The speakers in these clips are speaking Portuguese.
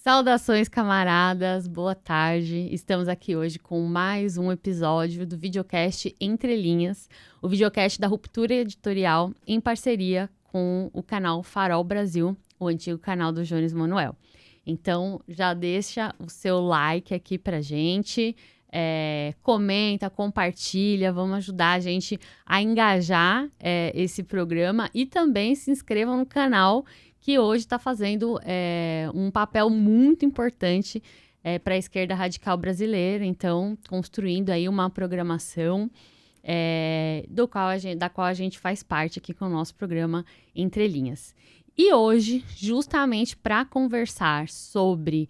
Saudações, camaradas, boa tarde. Estamos aqui hoje com mais um episódio do videocast Entre Linhas, o videocast da Ruptura Editorial em parceria com o canal Farol Brasil, o antigo canal do Jones Manuel. Então, já deixa o seu like aqui pra gente, comenta, compartilha, vamos ajudar a gente a engajar esse programa e também se inscrevam no canal que hoje está fazendo um papel muito importante para a esquerda radical brasileira, então construindo aí uma programação da qual a gente faz parte aqui com o nosso programa Entre Linhas. E hoje, justamente para conversar sobre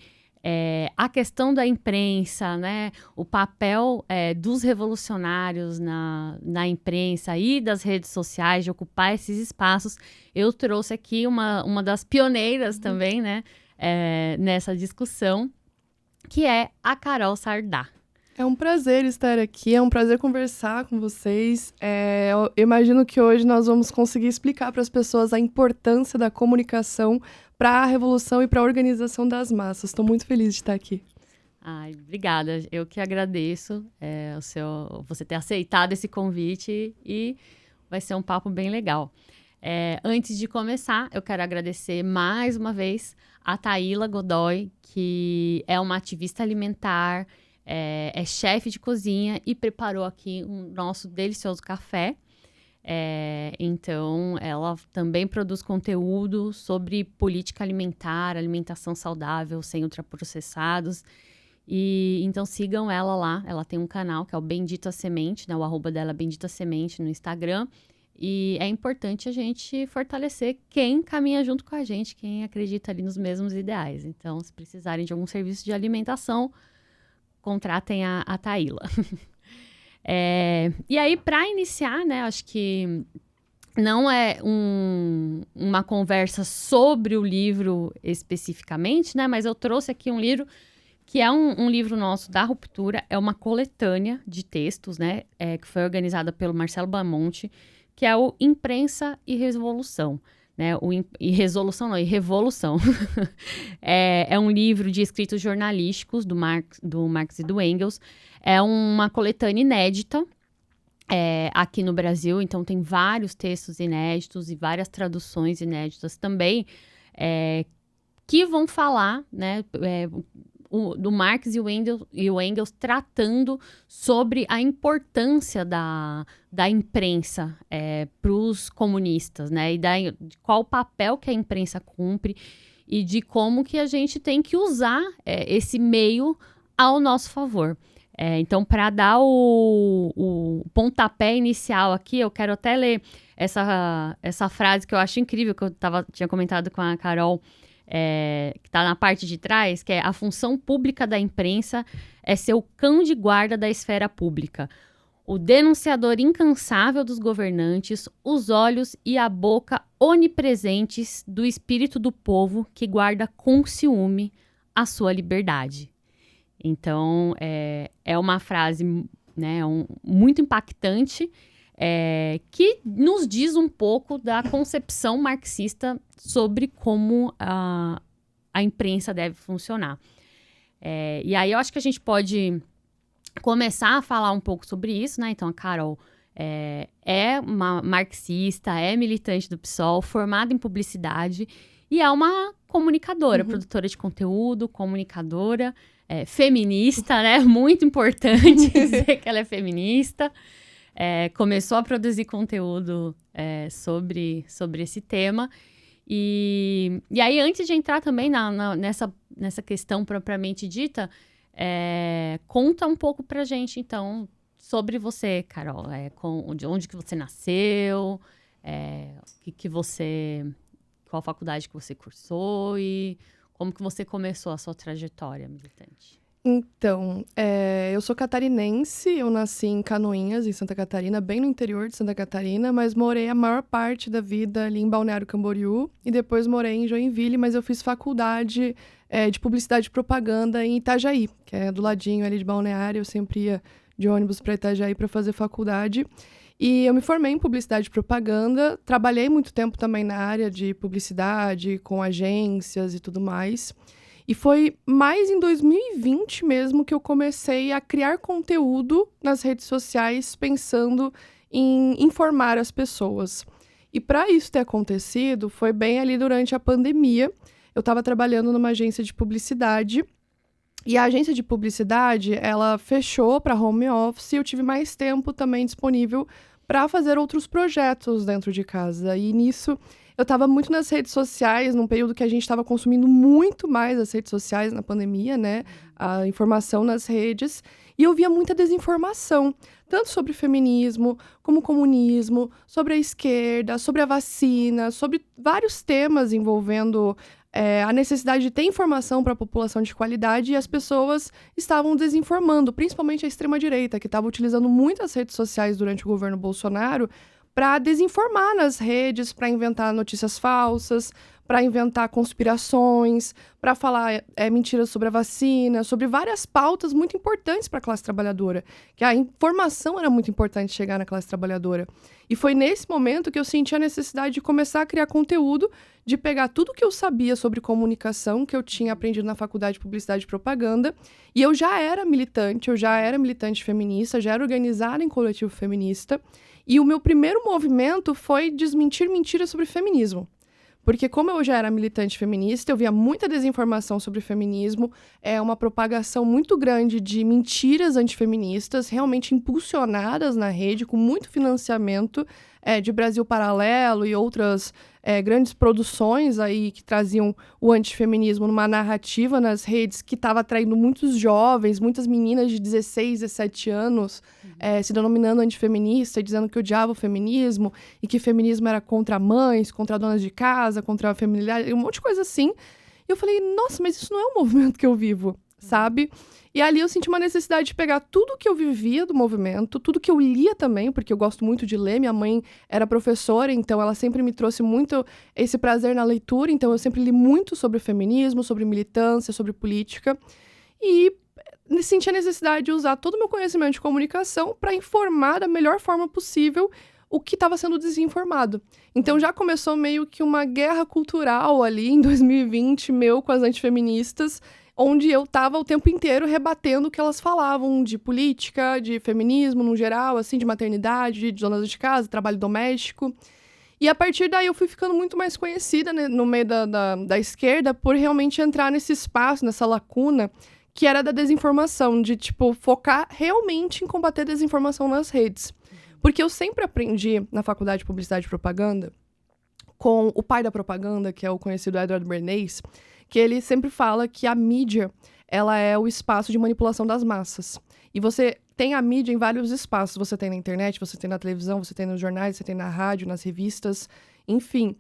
a questão da imprensa, né, o papel dos revolucionários na imprensa e das redes sociais, de ocupar esses espaços, eu trouxe aqui uma das pioneiras também, né, nessa discussão, que é a Carol Sardá. É um prazer estar aqui, é um prazer conversar com vocês. Eu imagino que hoje nós vamos conseguir explicar para as pessoas a importância da comunicação para a revolução e para a organização das massas. Estou muito feliz de estar aqui. Ai, obrigada. Eu que agradeço você ter aceitado esse convite e vai ser um papo bem legal. Antes de começar, eu quero agradecer mais uma vez a Taíla Godoy, que é uma ativista alimentar, é chefe de cozinha e preparou aqui um nosso delicioso café. Então, ela também produz conteúdo sobre política alimentar, alimentação saudável, sem ultraprocessados. E então sigam ela lá. Ela tem um canal que é o Bendito a Semente, né? O arroba dela é Bendito a Semente no Instagram. E é importante a gente fortalecer quem caminha junto com a gente, quem acredita ali nos mesmos ideais. Então, se precisarem de algum serviço de alimentação, contratem a Taíla. E aí, para iniciar, né, acho que não é uma conversa sobre o livro especificamente, né, mas eu trouxe aqui um livro que é um livro nosso da Ruptura, é uma coletânea de textos, né, que foi organizada pelo Marcelo Bamonte, que é o Imprensa e Revolução. Né, e Revolução. É um livro de escritos jornalísticos do Marx e do Engels. É uma coletânea inédita aqui no Brasil, então tem vários textos inéditos e várias traduções inéditas também, que vão falar, né, do Marx e o Engels tratando sobre a importância da imprensa para os comunistas, né? E de qual papel que a imprensa cumpre e de como que a gente tem que usar esse meio ao nosso favor. Então, para dar o pontapé inicial aqui, eu quero até ler essa frase que eu acho incrível, que eu tinha comentado com a Carol, que está na parte de trás, que é: a função pública da imprensa é ser o cão de guarda da esfera pública, o denunciador incansável dos governantes, os olhos e a boca onipresentes do espírito do povo que guarda com ciúme a sua liberdade. Então, é uma frase, né, muito impactante, que nos diz um pouco da concepção marxista sobre como a imprensa deve funcionar. E aí eu acho que a gente pode começar a falar um pouco sobre isso, né? Então, a Carol é uma marxista, é militante do PSOL, formada em publicidade e é uma comunicadora, produtora de conteúdo, comunicadora, feminista, né? Muito importante dizer que ela é feminista. Começou a produzir conteúdo sobre esse tema. E aí, antes de entrar também nessa questão propriamente dita, conta um pouco pra gente, então, sobre você, Carol. De onde que você nasceu, qual faculdade que você cursou e como que você começou a sua trajetória militante. Então, eu sou catarinense, eu nasci em Canoinhas, em Santa Catarina, bem no interior de Santa Catarina, mas morei a maior parte da vida ali em Balneário Camboriú e depois morei em Joinville, mas eu fiz faculdade de publicidade e propaganda em Itajaí, que é do ladinho ali de Balneário. Eu sempre ia de ônibus para Itajaí para fazer faculdade. E eu me formei em publicidade e propaganda, trabalhei muito tempo também na área de publicidade, com agências e tudo mais. E foi mais em 2020 mesmo que eu comecei a criar conteúdo nas redes sociais pensando em informar as pessoas. E para isso ter acontecido, foi bem ali durante a pandemia. Eu estava trabalhando numa agência de publicidade e a agência de publicidade, ela fechou para home office e eu tive mais tempo também disponível para fazer outros projetos dentro de casa. E nisso eu estava muito nas redes sociais, num período que a gente estava consumindo muito mais as redes sociais na pandemia, né? A informação nas redes. E eu via muita desinformação, tanto sobre feminismo, como comunismo, sobre a esquerda, sobre a vacina, sobre vários temas envolvendo a necessidade de ter informação para a população de qualidade, e as pessoas estavam desinformando, principalmente a extrema-direita, que estava utilizando muitas redes sociais durante o governo Bolsonaro para desinformar nas redes, para inventar notícias falsas, para inventar conspirações, para falar mentiras sobre a vacina, sobre várias pautas muito importantes para a classe trabalhadora, que a informação era muito importante chegar na classe trabalhadora. E foi nesse momento que eu senti a necessidade de começar a criar conteúdo, de pegar tudo que eu sabia sobre comunicação, que eu tinha aprendido na faculdade de Publicidade e Propaganda, e eu já era militante feminista, já era organizada em coletivo feminista, e o meu primeiro movimento foi desmentir mentiras sobre feminismo. Porque como eu já era militante feminista, eu via muita desinformação sobre feminismo, uma propagação muito grande de mentiras antifeministas, realmente impulsionadas na rede, com muito financiamento de Brasil Paralelo e outras grandes produções aí que traziam o antifeminismo numa narrativa nas redes que estava atraindo muitos jovens, muitas meninas de 16, 17 anos, se denominando antifeminista e dizendo que odiava o feminismo e que feminismo era contra mães, contra donas de casa, contra a feminilidade, um monte de coisa assim. E eu falei, nossa, mas isso não é o movimento que eu vivo, sabe? E ali eu senti uma necessidade de pegar tudo que eu vivia do movimento, tudo que eu lia também, porque eu gosto muito de ler. Minha mãe era professora, então ela sempre me trouxe muito esse prazer na leitura. Então eu sempre li muito sobre feminismo, sobre militância, sobre política. E senti a necessidade de usar todo o meu conhecimento de comunicação para informar da melhor forma possível o que estava sendo desinformado. Então já começou meio que uma guerra cultural ali em 2020, meu com as antifeministas, onde eu estava o tempo inteiro rebatendo o que elas falavam de política, de feminismo no geral, assim, de maternidade, de donas de casa, trabalho doméstico. E a partir daí eu fui ficando muito mais conhecida, né, no meio da esquerda, por realmente entrar nesse espaço, nessa lacuna, que era da desinformação, de, tipo, focar realmente em combater a desinformação nas redes. Porque eu sempre aprendi, na faculdade de Publicidade e Propaganda, com o pai da propaganda, que é o conhecido Edward Bernays, que ele sempre fala que a mídia, ela é o espaço de manipulação das massas. E você tem a mídia em vários espaços. Você tem na internet, você tem na televisão, você tem nos jornais, você tem na rádio, nas revistas, enfim.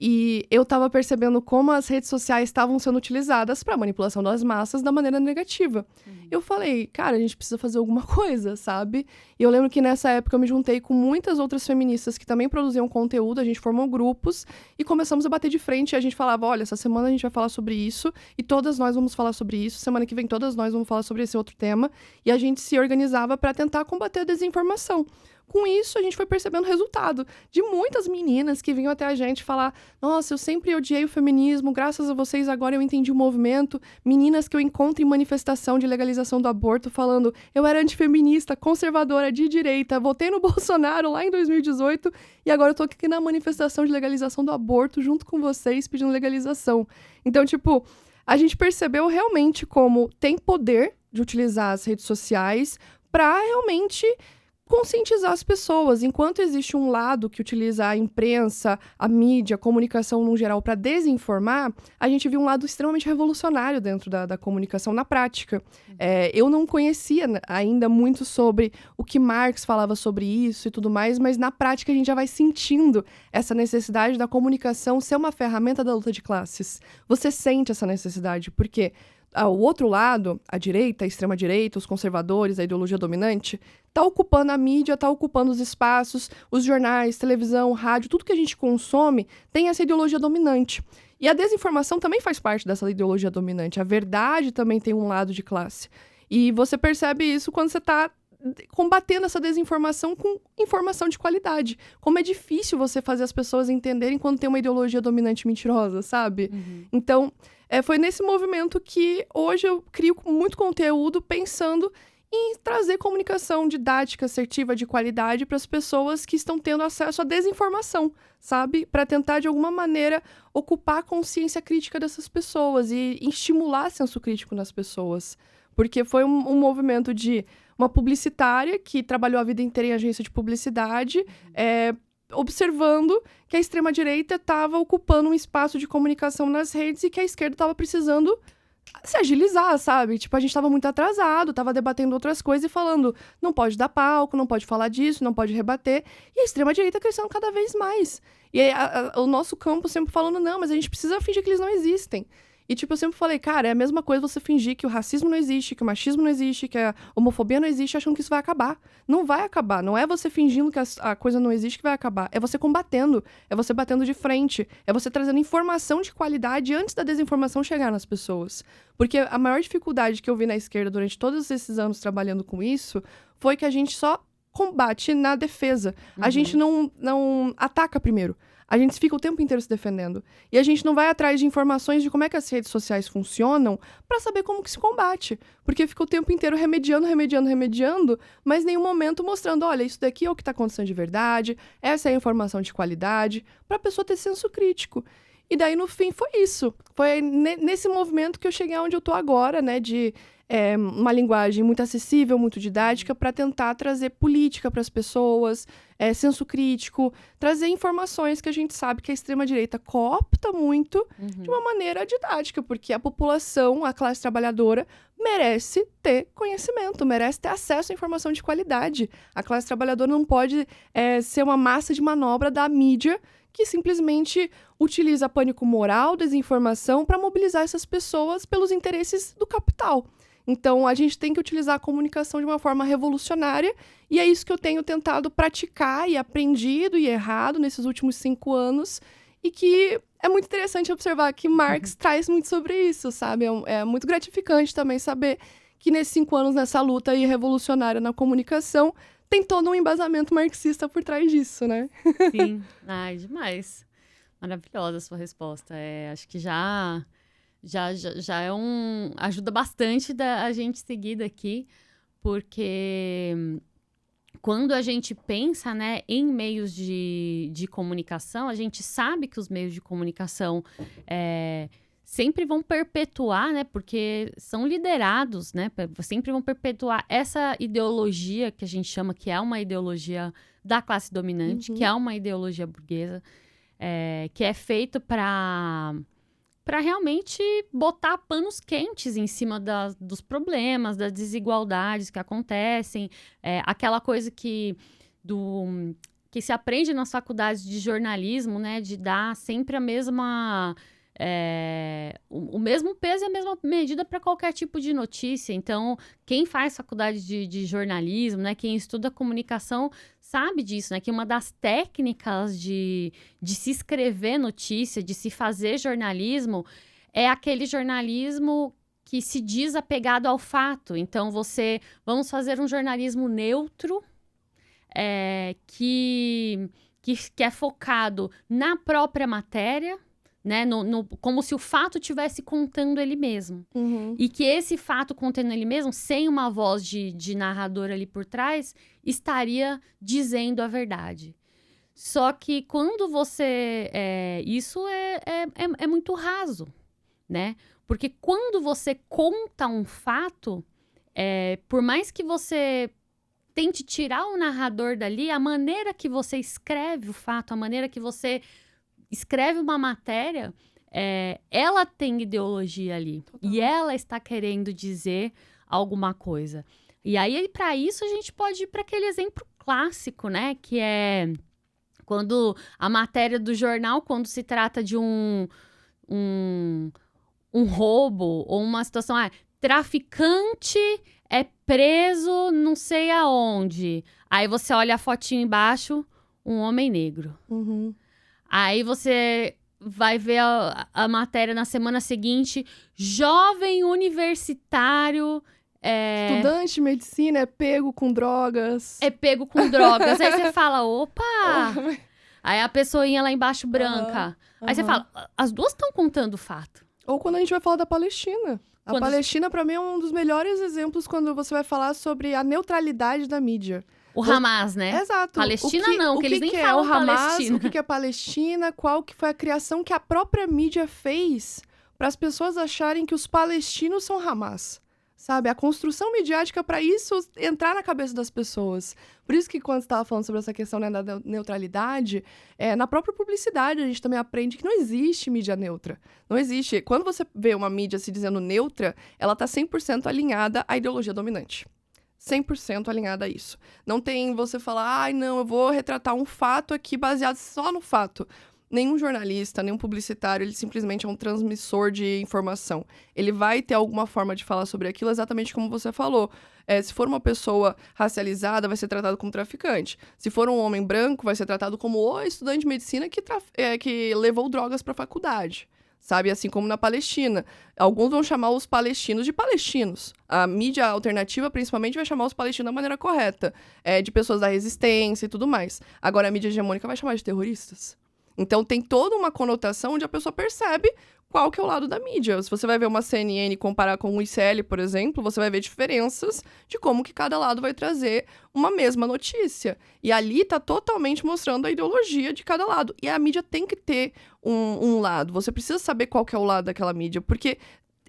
E eu estava percebendo como as redes sociais estavam sendo utilizadas para manipulação das massas da maneira negativa. Eu falei, cara, a gente precisa fazer alguma coisa, sabe? E eu lembro que nessa época eu me juntei com muitas outras feministas que também produziam conteúdo, a gente formou grupos e começamos a bater de frente. E a gente falava, olha, essa semana a gente vai falar sobre isso e todas nós vamos falar sobre isso. Semana que vem todas nós vamos falar sobre esse outro tema. E a gente se organizava para tentar combater a desinformação. Com isso, a gente foi percebendo o resultado de muitas meninas que vinham até a gente falar, nossa, eu sempre odiei o feminismo, graças a vocês agora eu entendi o movimento. Meninas que eu encontro em manifestação de legalização do aborto falando, eu era antifeminista, conservadora, de direita, votei no Bolsonaro lá em 2018 e agora eu tô aqui na manifestação de legalização do aborto junto com vocês pedindo legalização. Então, tipo, a gente percebeu realmente como tem poder de utilizar as redes sociais para realmente conscientizar as pessoas. Enquanto existe um lado que utiliza a imprensa, a mídia, a comunicação no geral para desinformar, a gente viu um lado extremamente revolucionário dentro da comunicação na prática. Eu não conhecia ainda muito sobre o que Marx falava sobre isso e tudo mais, mas na prática a gente já vai sentindo essa necessidade da comunicação ser uma ferramenta da luta de classes. Você sente essa necessidade, porque o outro lado, a direita, a extrema-direita, os conservadores, a ideologia dominante, está ocupando a mídia, está ocupando os espaços, os jornais, televisão, rádio, tudo que a gente consome tem essa ideologia dominante. E a desinformação também faz parte dessa ideologia dominante. A verdade também tem um lado de classe. E você percebe isso quando você está combatendo essa desinformação com informação de qualidade. Como é difícil você fazer as pessoas entenderem quando tem uma ideologia dominante mentirosa, sabe? Então, Foi nesse movimento que hoje eu crio muito conteúdo pensando em trazer comunicação didática, assertiva, de qualidade para as pessoas que estão tendo acesso à desinformação, sabe? Para tentar, de alguma maneira, ocupar a consciência crítica dessas pessoas e estimular senso crítico nas pessoas. Porque foi um movimento de uma publicitária que trabalhou a vida inteira em agência de publicidade, observando que a extrema-direita estava ocupando um espaço de comunicação nas redes e que a esquerda estava precisando se agilizar, sabe? Tipo, a gente tava muito atrasado, tava debatendo outras coisas e falando, não pode dar palco, não pode falar disso, não pode rebater. E a extrema-direita crescendo cada vez mais. E aí, o nosso campo sempre falando, não, mas a gente precisa fingir que eles não existem. E, tipo, eu sempre falei, cara, é a mesma coisa você fingir que o racismo não existe, que o machismo não existe, que a homofobia não existe, achando que isso vai acabar. Não vai acabar. Não é você fingindo que a coisa não existe que vai acabar. É você combatendo. É você batendo de frente. É você trazendo informação de qualidade antes da desinformação chegar nas pessoas. Porque a maior dificuldade que eu vi na esquerda durante todos esses anos trabalhando com isso foi que a gente só combate na defesa. A gente não ataca primeiro. A gente fica o tempo inteiro se defendendo. E a gente não vai atrás de informações de como é que as redes sociais funcionam para saber como que se combate. Porque fica o tempo inteiro remediando, mas em nenhum momento mostrando, olha, isso daqui é o que está acontecendo de verdade, essa é a informação de qualidade, para a pessoa ter senso crítico. E daí, no fim, foi isso. Foi nesse movimento que eu cheguei onde eu tô agora, né, de uma linguagem muito acessível, muito didática, para tentar trazer política para as pessoas, senso crítico, trazer informações que a gente sabe que a extrema-direita coopta muito de uma maneira didática, porque a população, a classe trabalhadora, merece ter conhecimento, merece ter acesso à informação de qualidade. A classe trabalhadora não pode ser uma massa de manobra da mídia que simplesmente utiliza pânico moral, desinformação, para mobilizar essas pessoas pelos interesses do capital. Então, a gente tem que utilizar a comunicação de uma forma revolucionária, e é isso que eu tenho tentado praticar e aprendido e errado nesses últimos 5 anos, e que é muito interessante observar que Marx traz muito sobre isso, sabe? É muito gratificante também saber que nesses 5 anos, nessa luta aí revolucionária na comunicação, tem todo um embasamento marxista por trás disso, né? Sim. Ai, demais. Maravilhosa a sua resposta. Acho que já é ajuda bastante a gente seguir daqui, porque quando a gente pensa, né, em meios de comunicação, a gente sabe que os meios de comunicação sempre vão perpetuar, né, porque são liderados, né, sempre vão perpetuar essa ideologia que a gente chama que é uma ideologia da classe dominante, que é uma ideologia burguesa, que é feito para realmente botar panos quentes em cima dos problemas, das desigualdades que acontecem. Aquela coisa que se aprende nas faculdades de jornalismo, né? De dar sempre a mesma... o mesmo peso e a mesma medida para qualquer tipo de notícia. Então, quem faz faculdade de jornalismo, né, quem estuda comunicação, sabe disso, né, que uma das técnicas de se escrever notícia, de se fazer jornalismo, é aquele jornalismo que se diz apegado ao fato. Então, vamos fazer um jornalismo neutro, que é focado na própria matéria, né, como se o fato estivesse contando ele mesmo. E que esse fato contando ele mesmo, sem uma voz de narrador ali por trás, estaria dizendo a verdade. Só que quando você... isso é muito raso, né? Porque quando você conta um fato, por mais que você tente tirar o narrador dali, a maneira que você escreve o fato, a maneira que você escreve uma matéria, ela tem ideologia ali. Total. E ela está querendo dizer alguma coisa. E aí, para isso, a gente pode ir para aquele exemplo clássico, né? Que é quando a matéria do jornal, quando se trata de um roubo ou uma situação... traficante é preso não sei aonde. Aí você olha a fotinho embaixo, um homem negro. Aí você vai ver a matéria na semana seguinte, jovem universitário... estudante de medicina é pego com drogas. Aí você fala, opa! Aí a pessoinha lá embaixo branca. Aí você fala, as duas estão contando o fato. Ou quando a gente vai falar da Palestina. A Palestina, para mim, é um dos melhores exemplos quando você vai falar sobre a neutralidade da mídia. O Hamas, né? Exato. Palestina que eles nem que falam é o Hamas, Palestina. O que é Palestina, qual que foi a criação que a própria mídia fez para as pessoas acharem que os palestinos são Hamas. Sabe? A construção midiática para isso entrar na cabeça das pessoas. Por isso que quando você estava falando sobre essa questão, né, da neutralidade, na própria publicidade a gente também aprende que não existe mídia neutra. Não existe. Quando você vê uma mídia se dizendo neutra, ela está 100% alinhada à ideologia dominante. 100% alinhada a isso. Não tem você falar, ai, não, eu vou retratar um fato aqui baseado só no fato. Nenhum jornalista, nenhum publicitário, ele simplesmente é um transmissor de informação. Ele vai ter alguma forma de falar sobre aquilo, exatamente como você falou. Se for uma pessoa racializada, vai ser tratado como traficante. Se for um homem branco, vai ser tratado como o estudante de medicina que levou drogas para a faculdade. Sabe? Assim como na Palestina. Alguns vão chamar os palestinos de palestinos. A mídia alternativa, principalmente, vai chamar os palestinos da maneira correta. De pessoas da resistência e tudo mais. Agora, a mídia hegemônica vai chamar de terroristas. Então, tem toda uma conotação onde a pessoa percebe qual que é o lado da mídia. Se você vai ver uma CNN e comparar com o ICL, por exemplo, você vai ver diferenças de como que cada lado vai trazer uma mesma notícia. E ali está totalmente mostrando a ideologia de cada lado. E a mídia tem que ter um lado. Você precisa saber qual que é o lado daquela mídia, porque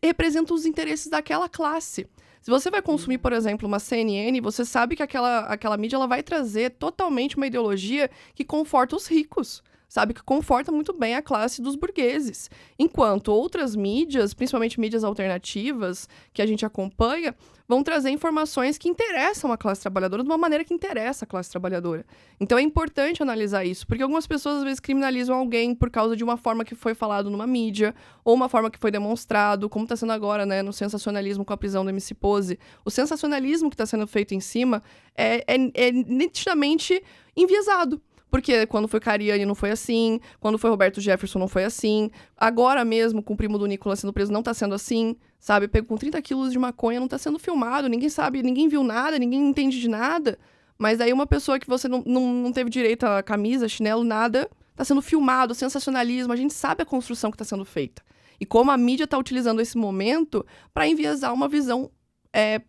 representa os interesses daquela classe. Se você vai consumir, por exemplo, uma CNN, você sabe que aquela mídia ela vai trazer totalmente uma ideologia que conforta os ricos. Sabe, que conforta muito bem a classe dos burgueses. Enquanto outras mídias, principalmente mídias alternativas, que a gente acompanha, vão trazer informações que interessam a classe trabalhadora de uma maneira que interessa a classe trabalhadora. Então é importante analisar isso, porque algumas pessoas às vezes criminalizam alguém por causa de uma forma que foi falado numa mídia, ou uma forma que foi demonstrado, como está sendo agora, né, no sensacionalismo com a prisão do MC Pose. O sensacionalismo que está sendo feito em cima é nitidamente enviesado. Porque quando foi Cariani não foi assim, quando foi Roberto Jefferson não foi assim, agora mesmo com o primo do Nicolas sendo preso não tá sendo assim, sabe? Pego com 30 quilos de maconha, não tá sendo filmado, ninguém sabe, ninguém viu nada, ninguém entende de nada. Mas aí uma pessoa que você não teve direito a camisa, chinelo, nada, tá sendo filmado, sensacionalismo, a gente sabe a construção que tá sendo feita. E como a mídia tá utilizando esse momento para enviesar uma visão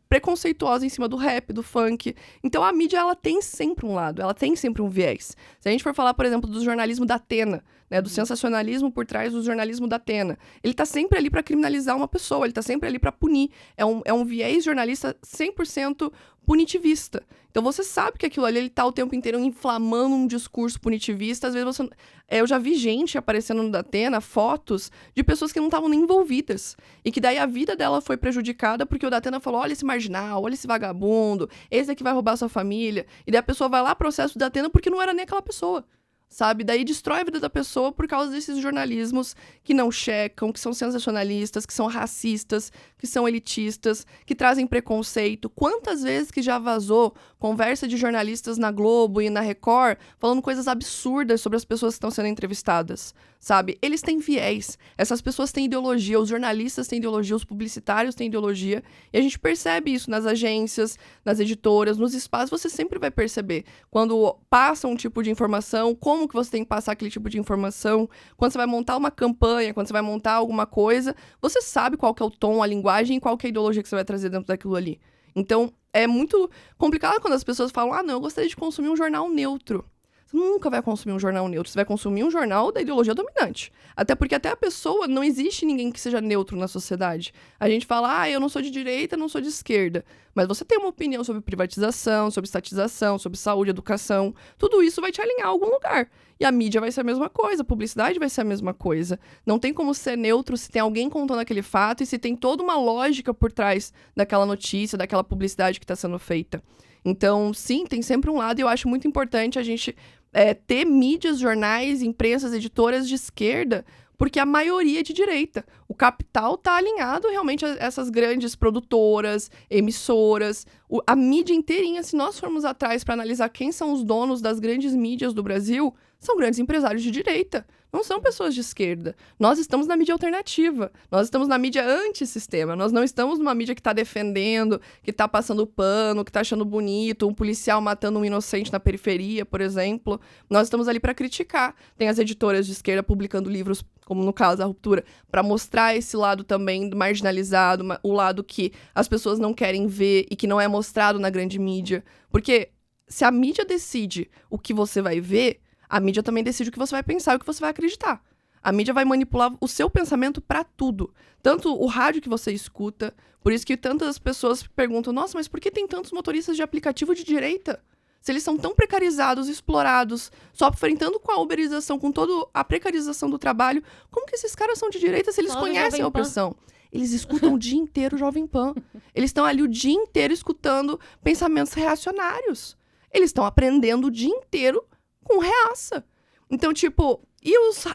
preconceituosa em cima do rap, do funk. Então a mídia, ela tem sempre um lado, ela tem sempre um viés. Se a gente for falar, por exemplo, do jornalismo da Atena, né, do sensacionalismo por trás do jornalismo da Atena, ele tá sempre ali para criminalizar uma pessoa, ele tá sempre ali para punir. É um viés jornalista 100% punitivista. Então você sabe que aquilo ali ele tá o tempo inteiro inflamando um discurso punitivista. Às vezes você... eu já vi gente aparecendo no Datena, fotos de pessoas que não estavam nem envolvidas. E que daí a vida dela foi prejudicada porque o Datena falou, olha esse marginal, olha esse vagabundo, esse aqui vai roubar sua família. E daí a pessoa vai lá, processa o Datena porque não era nem aquela pessoa. Sabe? Daí destrói a vida da pessoa por causa desses jornalismos que não checam, que são sensacionalistas, que são racistas, que são elitistas, que trazem preconceito. Quantas vezes que já vazou conversa de jornalistas na Globo e na Record falando coisas absurdas sobre as pessoas que estão sendo entrevistadas, sabe? Eles têm viés. Essas pessoas têm ideologia, os jornalistas têm ideologia, os publicitários têm ideologia. E a gente percebe isso nas agências, nas editoras, nos espaços, você sempre vai perceber. Quando passa um tipo de informação, como que você tem que passar aquele tipo de informação, quando você vai montar uma campanha, quando você vai montar alguma coisa, você sabe qual que é o tom, a linguagem e qual que é a ideologia que você vai trazer dentro daquilo ali. Então, é muito complicado quando as pessoas falam, não, eu gostaria de consumir um jornal neutro. Você nunca vai consumir um jornal neutro, você vai consumir um jornal da ideologia dominante. Até porque até a pessoa, não existe ninguém que seja neutro na sociedade. A gente fala, eu não sou de direita, não sou de esquerda. Mas você tem uma opinião sobre privatização, sobre estatização, sobre saúde, educação. Tudo isso vai te alinhar a algum lugar. E a mídia vai ser a mesma coisa, a publicidade vai ser a mesma coisa. Não tem como ser neutro se tem alguém contando aquele fato e se tem toda uma lógica por trás daquela notícia, daquela publicidade que está sendo feita. Então, sim, tem sempre um lado e eu acho muito importante a gente ter mídias, jornais, imprensas, editoras de esquerda, porque a maioria é de direita. O capital está alinhado realmente a essas grandes produtoras, emissoras, a mídia inteirinha. Se nós formos atrás para analisar quem são os donos das grandes mídias do Brasil, são grandes empresários de direita. não são pessoas de esquerda. Nós estamos na mídia alternativa. Nós estamos na mídia antissistema. Nós não estamos numa mídia que tá defendendo, que tá passando pano, que tá achando bonito, um policial matando um inocente na periferia, por exemplo. Nós estamos ali para criticar. Tem as editoras de esquerda publicando livros, como no caso A Ruptura, para mostrar esse lado também marginalizado, o lado que as pessoas não querem ver e que não é mostrado na grande mídia. Porque se a mídia decide o que você vai ver, a mídia também decide o que você vai pensar e o que você vai acreditar. A mídia vai manipular o seu pensamento para tudo. Tanto o rádio que você escuta. Por isso que tantas pessoas perguntam, nossa, mas por que tem tantos motoristas de aplicativo de direita? Se eles são tão precarizados, explorados, só enfrentando com a uberização, com toda a precarização do trabalho, como que esses caras são de direita se eles conhecem a opressão? Eles escutam o dia inteiro o Jovem Pan. Eles estão ali o dia inteiro escutando pensamentos reacionários. Eles estão aprendendo o dia inteiro com reaça. Então, tipo, e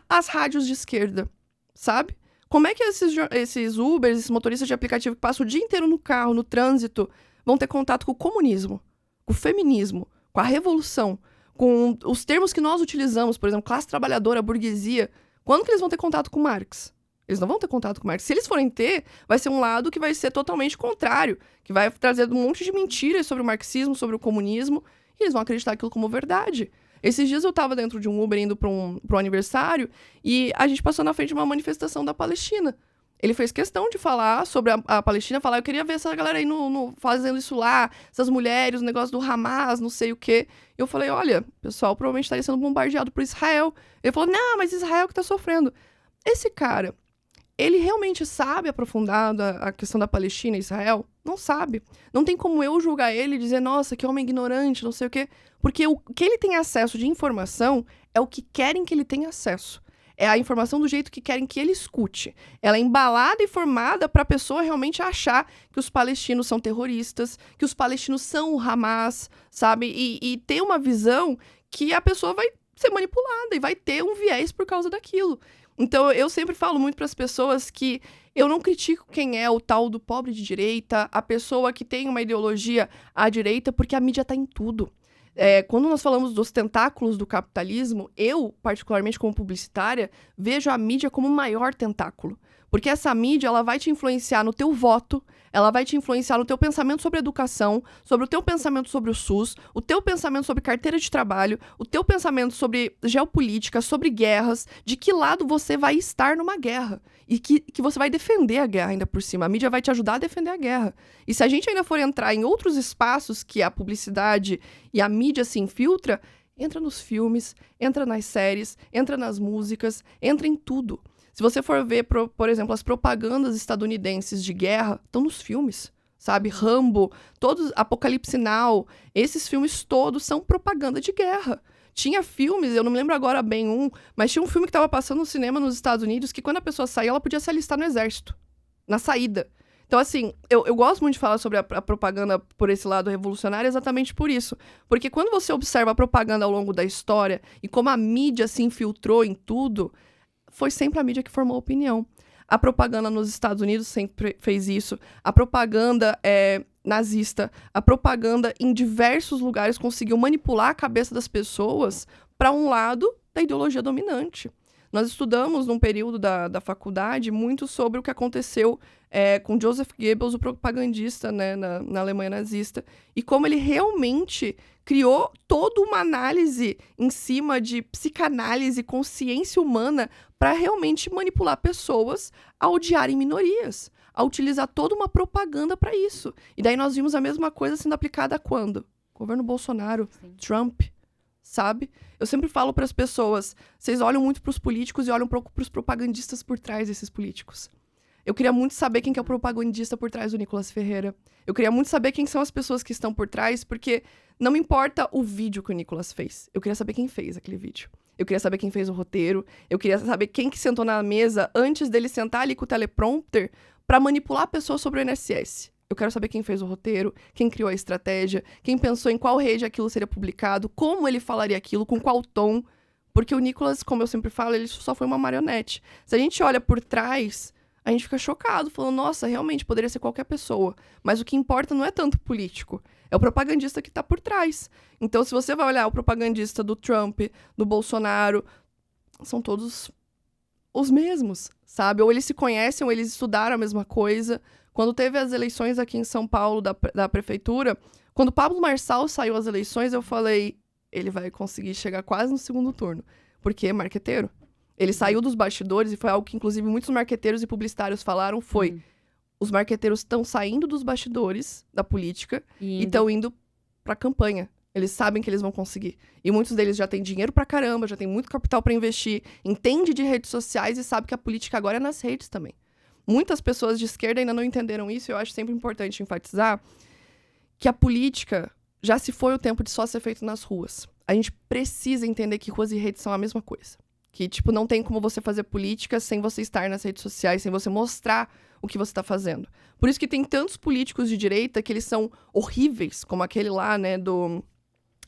as rádios de esquerda, sabe? Como é que esses Ubers, esses motoristas de aplicativo que passam o dia inteiro no carro, no trânsito, vão ter contato com o comunismo, com o feminismo, com a revolução, com os termos que nós utilizamos, por exemplo, classe trabalhadora, burguesia? Quando que eles vão ter contato com Marx? Eles não vão ter contato com Marx. Se eles forem ter, vai ser um lado que vai ser totalmente contrário, que vai trazer um monte de mentiras sobre o marxismo, sobre o comunismo, e eles vão acreditar aquilo como verdade. Esses dias eu tava dentro de um Uber indo para um aniversário e a gente passou na frente de uma manifestação da Palestina. Ele fez questão de falar sobre a Palestina, falar, eu queria ver essa galera aí fazendo isso lá, essas mulheres, o negócio do Hamas, não sei o quê. Eu falei, olha, o pessoal provavelmente estaria sendo bombardeado por Israel. Ele falou, não, mas Israel que tá sofrendo. Esse cara, ele realmente sabe aprofundar a questão da Palestina e Israel? Não sabe. Não tem como eu julgar ele e dizer, nossa, que homem ignorante, não sei o quê. Porque o que ele tem acesso de informação é o que querem que ele tenha acesso. É a informação do jeito que querem que ele escute. Ela é embalada e formada para a pessoa realmente achar que os palestinos são terroristas, que os palestinos são o Hamas, sabe? E ter uma visão que a pessoa vai ser manipulada e vai ter um viés por causa daquilo. Então, eu sempre falo muito para as pessoas que eu não critico quem é o tal do pobre de direita, a pessoa que tem uma ideologia à direita, porque a mídia está em tudo. Quando nós falamos dos tentáculos do capitalismo, eu, particularmente como publicitária, vejo a mídia como o maior tentáculo. Porque essa mídia, ela vai te influenciar no teu voto, ela vai te influenciar no teu pensamento sobre educação, sobre o teu pensamento sobre o SUS, o teu pensamento sobre carteira de trabalho, o teu pensamento sobre geopolítica, sobre guerras, de que lado você vai estar numa guerra. E que você vai defender a guerra ainda por cima. A mídia vai te ajudar a defender a guerra. E se a gente ainda for entrar em outros espaços que a publicidade e a mídia se infiltra, entra nos filmes, entra nas séries, entra nas músicas, entra em tudo. Se você for ver, por exemplo, as propagandas estadunidenses de guerra, estão nos filmes, sabe? Rambo, todos, Apocalipse Now, esses filmes todos são propaganda de guerra. Tinha filmes, eu não me lembro agora bem mas tinha um filme que estava passando no cinema nos Estados Unidos que quando a pessoa saía, ela podia se alistar no exército, na saída. Então, assim, eu gosto muito de falar sobre a propaganda por esse lado revolucionário exatamente por isso. Porque quando você observa a propaganda ao longo da história e como a mídia se infiltrou em tudo, foi sempre a mídia que formou a opinião. A propaganda nos Estados Unidos sempre fez isso. A propaganda nazista, a propaganda em diversos lugares conseguiu manipular a cabeça das pessoas para um lado da ideologia dominante. Nós estudamos, num período da faculdade, muito sobre o que aconteceu com Joseph Goebbels, o propagandista, né, na Alemanha nazista, e como ele realmente criou toda uma análise em cima de psicanálise, consciência humana, para realmente manipular pessoas a odiarem minorias, a utilizar toda uma propaganda para isso. E daí nós vimos a mesma coisa sendo aplicada quando? Governo Bolsonaro, sim. Trump, sabe? Eu sempre falo para as pessoas, vocês olham muito para os políticos e olham para os propagandistas por trás desses políticos. Eu queria muito saber quem que é o propagandista por trás do Nicolas Ferreira. Eu queria muito saber quem são as pessoas que estão por trás, porque não me importa o vídeo que o Nicolas fez. Eu queria saber quem fez aquele vídeo. Eu queria saber quem fez o roteiro. Eu queria saber quem que sentou na mesa antes dele sentar ali com o teleprompter para manipular a pessoa sobre o INSS. Eu quero saber quem fez o roteiro, quem criou a estratégia, quem pensou em qual rede aquilo seria publicado, como ele falaria aquilo, com qual tom. Porque o Nicolas, como eu sempre falo, ele só foi uma marionete. Se a gente olha por trás, a gente fica chocado, falando, nossa, realmente, poderia ser qualquer pessoa. Mas o que importa não é tanto o político, é o propagandista que está por trás. Então, se você vai olhar o propagandista do Trump, do Bolsonaro, são todos os mesmos, sabe? Ou eles se conhecem, ou eles estudaram a mesma coisa. Quando teve as eleições aqui em São Paulo, da prefeitura, quando o Pablo Marçal saiu às eleições, eu falei, ele vai conseguir chegar quase no segundo turno. Porque é marqueteiro. Ele saiu dos bastidores, e foi algo que, inclusive, muitos marqueteiros e publicitários falaram, foi... Os marqueteiros estão saindo dos bastidores da política e estão indo pra campanha. Eles sabem que eles vão conseguir. E muitos deles já têm dinheiro pra caramba, já têm muito capital pra investir, entende de redes sociais e sabe que a política agora é nas redes também. Muitas pessoas de esquerda ainda não entenderam isso, e eu acho sempre importante enfatizar que a política já se foi o tempo de só ser feito nas ruas. A gente precisa entender que ruas e redes são a mesma coisa. Que, tipo, não tem como você fazer política sem você estar nas redes sociais, sem você mostrar o que você tá fazendo. Por isso que tem tantos políticos de direita que eles são horríveis, como aquele lá, né,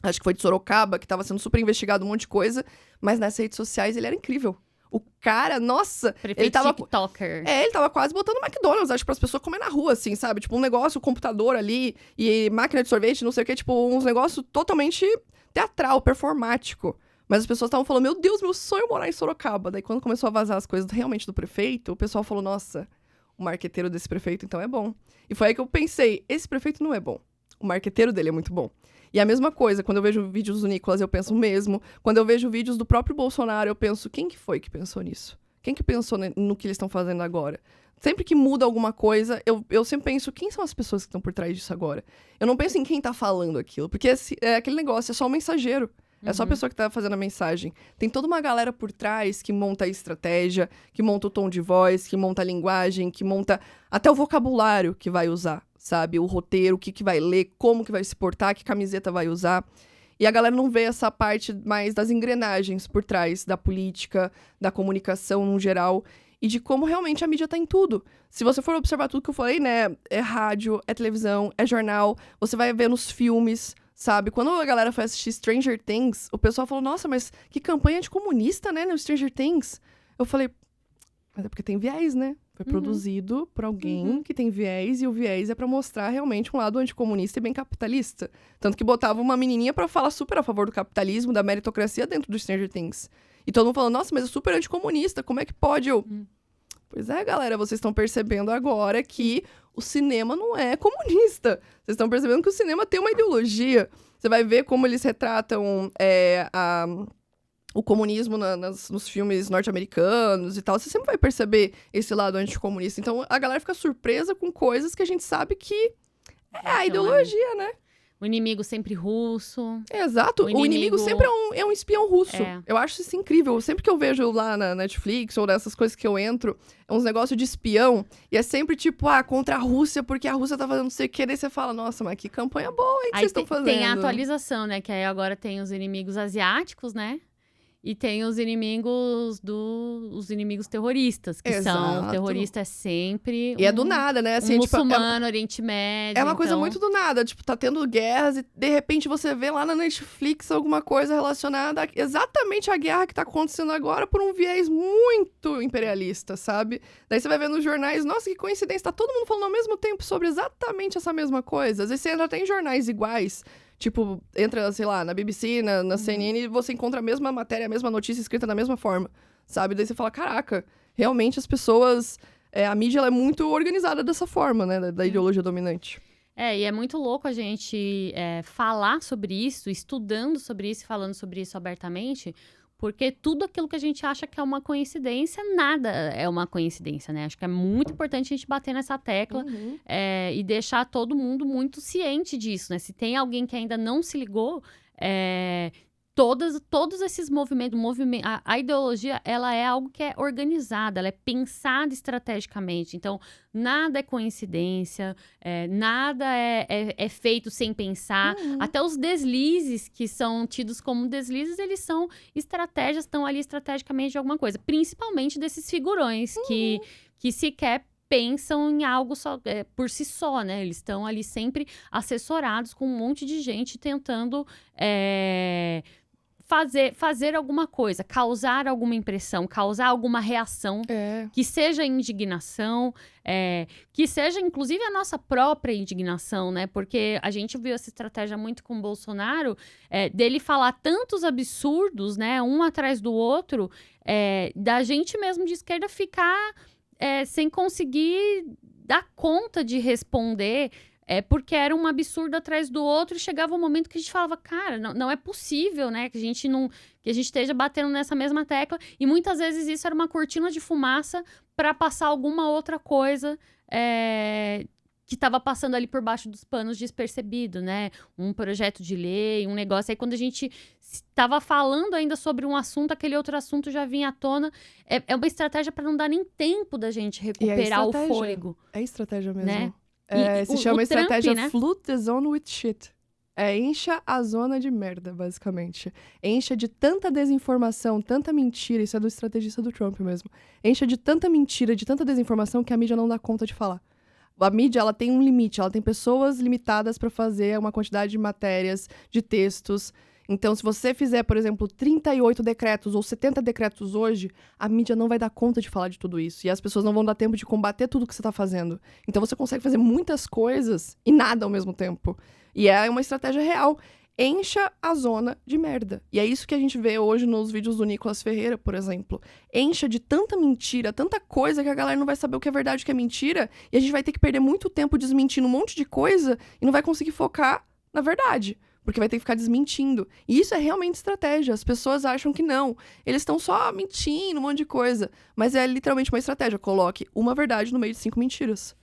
acho que foi de Sorocaba, que tava sendo super investigado um monte de coisa, mas nas redes sociais ele era incrível. O cara, nossa, ele tava... TikToker. Ele tava quase botando McDonald's, acho, pras pessoas comer na rua, assim, sabe? Tipo, um negócio, computador ali, e máquina de sorvete, não sei o que, tipo, uns negócios totalmente teatral, performático. Mas as pessoas estavam falando, meu Deus, meu sonho é morar em Sorocaba. Daí, quando começou a vazar as coisas realmente do prefeito, o pessoal falou, nossa, o marqueteiro desse prefeito, então, é bom. E foi aí que eu pensei, esse prefeito não é bom. O marqueteiro dele é muito bom. E a mesma coisa, quando eu vejo vídeos do Nicolas, eu penso o mesmo. Quando eu vejo vídeos do próprio Bolsonaro, eu penso, quem que foi que pensou nisso? Quem que pensou no que eles estão fazendo agora? Sempre que muda alguma coisa, eu sempre penso, quem são as pessoas que estão por trás disso agora? Eu não penso em quem tá falando aquilo, porque é aquele negócio, é só o mensageiro. É só a pessoa que tá fazendo a mensagem. Tem toda uma galera por trás que monta a estratégia, que monta o tom de voz, que monta a linguagem, que monta até o vocabulário que vai usar, sabe? O roteiro, o que vai ler, como que vai se portar, que camiseta vai usar. E a galera não vê essa parte mais das engrenagens por trás da política, da comunicação no geral, e de como realmente a mídia tá em tudo. Se você for observar tudo que eu falei, né? É rádio, é televisão, é jornal, você vai ver nos filmes, sabe? Quando a galera foi assistir Stranger Things, o pessoal falou, nossa, mas que campanha anticomunista, né, no Stranger Things? Eu falei, mas é porque tem viés, né? Foi produzido por alguém que tem viés, e o viés é pra mostrar realmente um lado anticomunista e bem capitalista. Tanto que botava uma menininha pra falar super a favor do capitalismo, da meritocracia dentro do Stranger Things. E todo mundo falando, nossa, mas é super anticomunista, como é que pode? Pois é, galera, vocês estão percebendo agora que o cinema não é comunista. Vocês estão percebendo que o cinema tem uma ideologia. Você vai ver como eles retratam o comunismo nos filmes norte-americanos e tal. Você sempre vai perceber esse lado anticomunista. Então, a galera fica surpresa com coisas que a gente sabe que é a ideologia, né? O inimigo sempre russo. Exato. O inimigo sempre é um espião russo. É. Eu acho isso incrível. Sempre que eu vejo lá na Netflix ou nessas coisas que eu entro, é uns negócios de espião. E é sempre tipo, contra a Rússia, porque a Rússia tá fazendo não sei o quê. Daí você fala, nossa, mas que campanha boa, hein, que vocês estão fazendo. Tem a atualização, né? Que aí agora tem os inimigos asiáticos, né? E tem os inimigos os inimigos terroristas, que são... Terrorista é sempre... E é do nada, né? Assim, muçulmano, Oriente Médio. É uma coisa muito do nada. Tipo, tá tendo guerras e, de repente, você vê lá na Netflix alguma coisa relacionada exatamente à guerra que tá acontecendo agora por um viés muito imperialista, sabe? Daí você vai ver nos jornais, nossa, que coincidência, tá todo mundo falando ao mesmo tempo sobre exatamente essa mesma coisa. Às vezes você ainda tem jornais iguais. Tipo, entra, sei lá, na BBC, na CNN, e você encontra a mesma matéria, a mesma notícia escrita da mesma forma, sabe? Daí você fala, caraca, realmente as pessoas... a mídia ela é muito organizada dessa forma, né? Da ideologia dominante. E é muito louco a gente falar sobre isso, estudando sobre isso e falando sobre isso abertamente, porque tudo aquilo que a gente acha que é uma coincidência, nada é uma coincidência, né? Acho que é muito importante a gente bater nessa tecla e deixar todo mundo muito ciente disso, né? Se tem alguém que ainda não se ligou, todos esses movimentos, a ideologia, ela é algo que é organizada, ela é pensada estrategicamente. Então, nada é coincidência, nada é feito sem pensar. Até os deslizes, que são tidos como deslizes, eles são estratégias, estão ali estrategicamente de alguma coisa. Principalmente desses figurões que sequer pensam em algo só, por si só, né? Eles estão ali sempre assessorados com um monte de gente tentando... fazer alguma coisa, causar alguma impressão, causar alguma reação, que seja indignação, que seja inclusive a nossa própria indignação, né? Porque a gente viu essa estratégia muito com o Bolsonaro, dele falar tantos absurdos, né, um atrás do outro, da gente mesmo de esquerda ficar sem conseguir dar conta de responder. Porque era um absurdo atrás do outro e chegava um momento que a gente falava, cara, não é possível, né, que a gente esteja batendo nessa mesma tecla, e muitas vezes isso era uma cortina de fumaça para passar alguma outra coisa que estava passando ali por baixo dos panos despercebido, né, um projeto de lei, um negócio, aí quando a gente estava falando ainda sobre um assunto, aquele outro assunto já vinha à tona, é uma estratégia para não dar nem tempo da gente recuperar o fôlego. É estratégia mesmo. Né? Se chama estratégia Trump, né? Flood the Zone with Shit. Encha a zona de merda, basicamente. Encha de tanta desinformação, tanta mentira. Isso é do estrategista do Trump mesmo. Encha de tanta mentira, de tanta desinformação que a mídia não dá conta de falar. A mídia, ela tem um limite. Ela tem pessoas limitadas para fazer uma quantidade de matérias, de textos. Então, se você fizer, por exemplo, 38 decretos ou 70 decretos hoje, a mídia não vai dar conta de falar de tudo isso. E as pessoas não vão dar tempo de combater tudo que você está fazendo. Então, você consegue fazer muitas coisas e nada ao mesmo tempo. E é uma estratégia real. Encha a zona de merda. E é isso que a gente vê hoje nos vídeos do Nicolas Ferreira, por exemplo. Encha de tanta mentira, tanta coisa que a galera não vai saber o que é verdade e o que é mentira. E a gente vai ter que perder muito tempo desmentindo um monte de coisa e não vai conseguir focar na verdade. Porque vai ter que ficar desmentindo. E isso é realmente estratégia. As pessoas acham que não. Eles estão só mentindo um monte de coisa. Mas é literalmente uma estratégia. Coloque uma verdade no meio de 5 mentiras.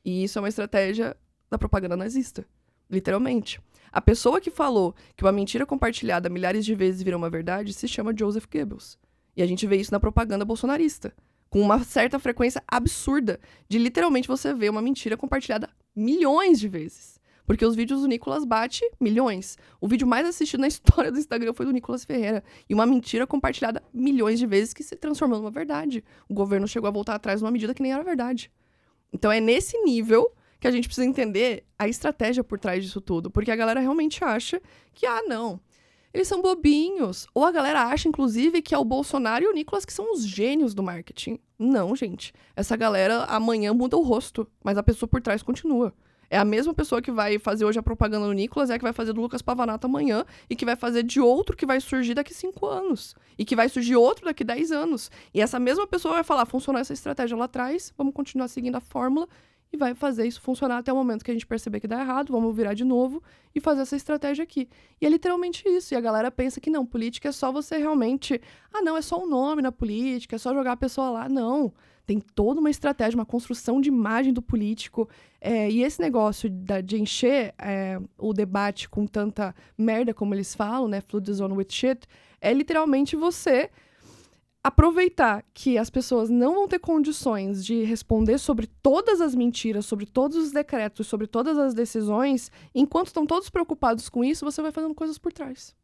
E isso é uma estratégia da propaganda nazista. Literalmente. A pessoa que falou que uma mentira compartilhada milhares de vezes vira uma verdade se chama Joseph Goebbels. E a gente vê isso na propaganda bolsonarista. Com uma certa frequência absurda. De literalmente você ver uma mentira compartilhada milhões de vezes. Porque os vídeos do Nicolas bate milhões. O vídeo mais assistido na história do Instagram foi do Nicolas Ferreira. E uma mentira compartilhada milhões de vezes que se transformou numa verdade. O governo chegou a voltar atrás numa medida que nem era verdade. Então é nesse nível que a gente precisa entender a estratégia por trás disso tudo. Porque a galera realmente acha que, não, eles são bobinhos. Ou a galera acha, inclusive, que é o Bolsonaro e o Nicolas que são os gênios do marketing. Não, gente. Essa galera amanhã muda o rosto, mas a pessoa por trás continua. É a mesma pessoa que vai fazer hoje a propaganda do Nicolas, é a que vai fazer do Lucas Pavanato amanhã e que vai fazer de outro que vai surgir daqui 5 anos. E que vai surgir outro daqui 10 anos. E essa mesma pessoa vai falar, funcionou essa estratégia lá atrás, vamos continuar seguindo a fórmula e vai fazer isso funcionar até o momento que a gente perceber que dá errado, vamos virar de novo e fazer essa estratégia aqui. E é literalmente isso. E a galera pensa que não, política é só você realmente... não, é só um nome na política, é só jogar a pessoa lá. Não. Tem toda uma estratégia, uma construção de imagem do político. E esse negócio de encher o debate com tanta merda, como eles falam, né? Flood the zone with shit, é literalmente você aproveitar que as pessoas não vão ter condições de responder sobre todas as mentiras, sobre todos os decretos, sobre todas as decisões. Enquanto estão todos preocupados com isso, você vai fazendo coisas por trás.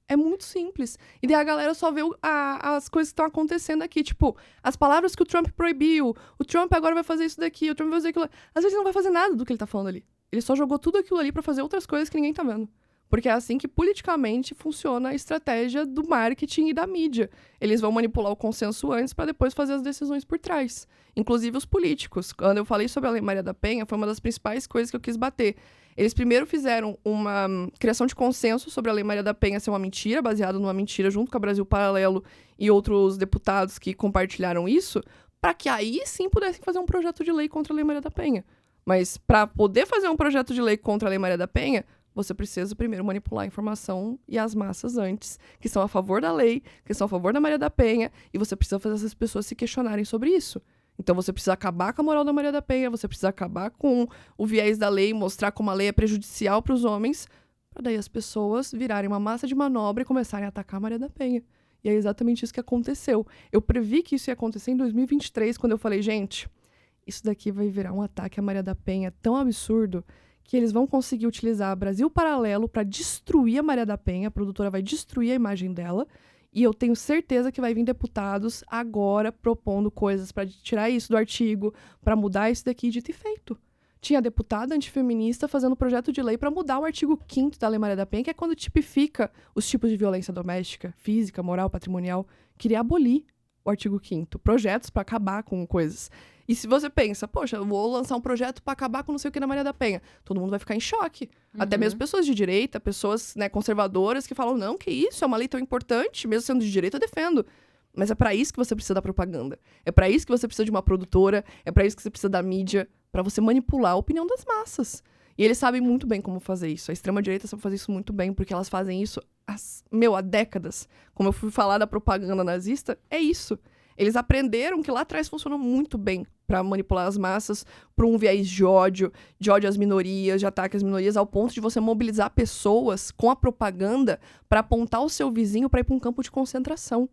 É muito simples. E daí a galera só vê as coisas que estão acontecendo aqui. Tipo, as palavras que o Trump proibiu. O Trump agora vai fazer isso daqui. O Trump vai fazer aquilo. Às vezes ele não vai fazer nada do que ele tá falando ali. Ele só jogou tudo aquilo ali pra fazer outras coisas que ninguém tá vendo. Porque é assim que politicamente funciona a estratégia do marketing e da mídia. Eles vão manipular o consenso antes pra depois fazer as decisões por trás. Inclusive os políticos. Quando eu falei sobre a Lei Maria da Penha, foi uma das principais coisas que eu quis bater. Eles primeiro fizeram uma criação de consenso sobre a Lei Maria da Penha ser uma mentira, baseada numa mentira, junto com a Brasil Paralelo e outros deputados que compartilharam isso, para que aí sim pudessem fazer um projeto de lei contra a Lei Maria da Penha. Mas para poder fazer um projeto de lei contra a Lei Maria da Penha, você precisa primeiro manipular a informação e as massas antes, que são a favor da lei, que são a favor da Maria da Penha, e você precisa fazer essas pessoas se questionarem sobre isso. Então você precisa acabar com a moral da Maria da Penha, você precisa acabar com o viés da lei, mostrar como a lei é prejudicial para os homens, para daí as pessoas virarem uma massa de manobra e começarem a atacar a Maria da Penha. E é exatamente isso que aconteceu. Eu previ que isso ia acontecer em 2023, quando eu falei, gente, isso daqui vai virar um ataque à Maria da Penha tão absurdo que eles vão conseguir utilizar Brasil Paralelo para destruir a Maria da Penha, a produtora vai destruir a imagem dela. E eu tenho certeza que vai vir deputados agora propondo coisas para tirar isso do artigo, para mudar isso daqui, dito e feito. tinha deputada antifeminista fazendo projeto de lei para mudar o artigo 5º da Lei Maria da Penha, que é quando tipifica os tipos de violência doméstica, física, moral, patrimonial. Queria abolir o artigo 5º, projetos para acabar com coisas. E se você pensa, poxa, eu vou lançar um projeto para acabar com não sei o que na Maria da Penha, todo mundo vai ficar em choque. Até mesmo pessoas de direita, pessoas, né, conservadoras que falam, não, que isso, é uma lei tão importante, mesmo sendo de direita, eu defendo. Mas é para isso que você precisa da propaganda. É para isso que você precisa de uma produtora, é para isso que você precisa da mídia, para você manipular a opinião das massas. E eles sabem muito bem como fazer isso. A extrema-direita sabe fazer isso muito bem, porque elas fazem isso há décadas. Como eu fui falar da propaganda nazista, é isso. Eles aprenderam que lá atrás funcionou muito bem para manipular as massas para um viés de ódio às minorias, de ataque às minorias, ao ponto de você mobilizar pessoas com a propaganda para apontar o seu vizinho para ir para um campo de concentração.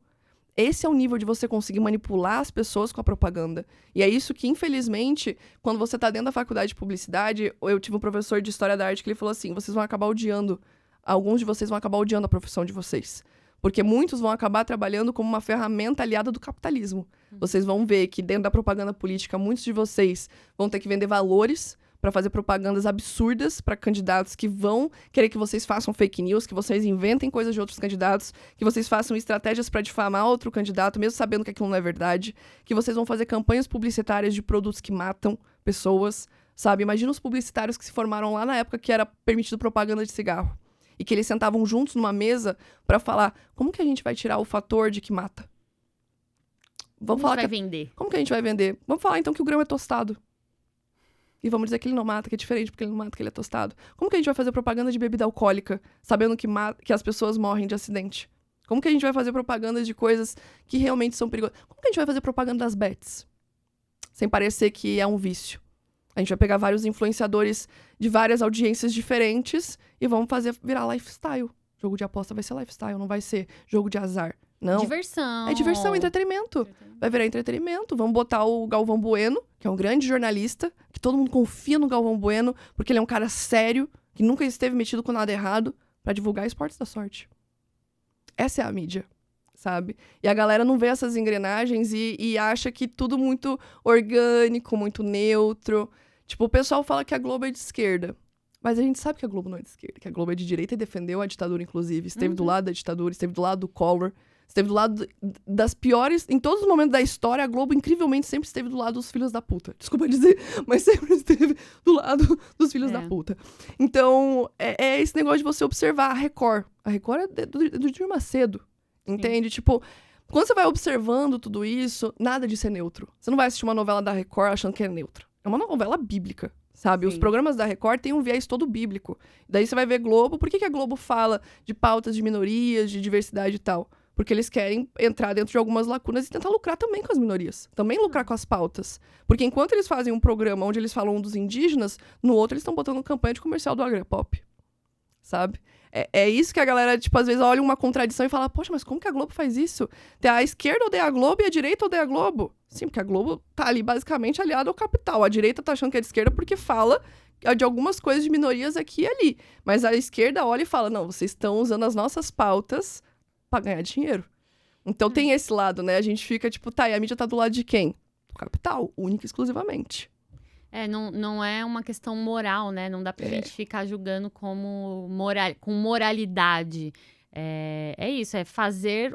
Esse é o nível de você conseguir manipular as pessoas com a propaganda. E é isso que, infelizmente, quando você está dentro da faculdade de publicidade, eu tive um professor de História da Arte que ele falou assim, alguns de vocês vão acabar odiando a profissão de vocês. Porque muitos vão acabar trabalhando como uma ferramenta aliada do capitalismo. Vocês vão ver que dentro da propaganda política, muitos de vocês vão ter que vender valores para fazer propagandas absurdas para candidatos que vão querer que vocês façam fake news, que vocês inventem coisas de outros candidatos, que vocês façam estratégias para difamar outro candidato, mesmo sabendo que aquilo não é verdade, que vocês vão fazer campanhas publicitárias de produtos que matam pessoas, sabe? Imagina os publicitários que se formaram lá na época que era permitido propaganda de cigarro. E que eles sentavam juntos numa mesa para falar, como que a gente vai tirar o fator de que mata? Vamos falar vender? Como que a gente vai vender? Vamos falar então que o grão é tostado. E vamos dizer que ele não mata, que é diferente porque ele não mata, que ele é tostado. Como que a gente vai fazer propaganda de bebida alcoólica, sabendo que as pessoas morrem de acidente? Como que a gente vai fazer propaganda de coisas que realmente são perigosas? Como que a gente vai fazer propaganda das bets? Sem parecer que é um vício. A gente vai pegar vários influenciadores de várias audiências diferentes e vamos fazer virar lifestyle. Jogo de aposta vai ser lifestyle, não vai ser jogo de azar. Não. Diversão. É diversão, entretenimento. Vai virar entretenimento. Vamos botar o Galvão Bueno, que é um grande jornalista, que todo mundo confia no Galvão Bueno, porque ele é um cara sério, que nunca esteve metido com nada errado, pra divulgar esportes da sorte. Essa é a mídia, sabe? E a galera não vê essas engrenagens e acha que tudo muito orgânico, muito neutro. Tipo, o pessoal fala que a Globo é de esquerda. Mas a gente sabe que a Globo não é de esquerda, que a Globo é de direita e defendeu a ditadura, inclusive. Esteve do lado da ditadura, esteve do lado do Collor, esteve do lado das piores... Em todos os momentos da história, a Globo, incrivelmente, sempre esteve do lado dos filhos da puta. Desculpa dizer, mas sempre esteve do lado dos filhos da puta. Então, é esse negócio de você observar a Record. A Record é do Edir Macedo, entende? Tipo, quando você vai observando tudo isso, nada disso é neutro. Você não vai assistir uma novela da Record achando que é neutra. É uma novela bíblica. Sabe? Sim. Os programas da Record têm um viés todo bíblico. Daí você vai ver Globo. Por que a Globo fala de pautas de minorias, de diversidade e tal? Porque eles querem entrar dentro de algumas lacunas e tentar lucrar também com as minorias. Também lucrar com as pautas. Porque enquanto eles fazem um programa onde eles falam dos indígenas, no outro eles estão botando campanha de comercial do Agripop. Sabe? É isso que a galera, tipo, às vezes olha uma contradição e fala, poxa, mas como que a Globo faz isso? A esquerda odeia a Globo e a direita odeia a Globo. Sim, porque a Globo tá ali basicamente aliada ao capital. A direita tá achando que é de esquerda porque fala de algumas coisas de minorias aqui e ali. Mas a esquerda olha e fala, não, vocês estão usando as nossas pautas pra ganhar dinheiro. Então tem esse lado, né? A gente fica tipo, tá, e a mídia tá do lado de quem? Do capital, única e exclusivamente. Não é uma questão moral, né? Não dá pra gente ficar julgando com moralidade. É isso, é fazer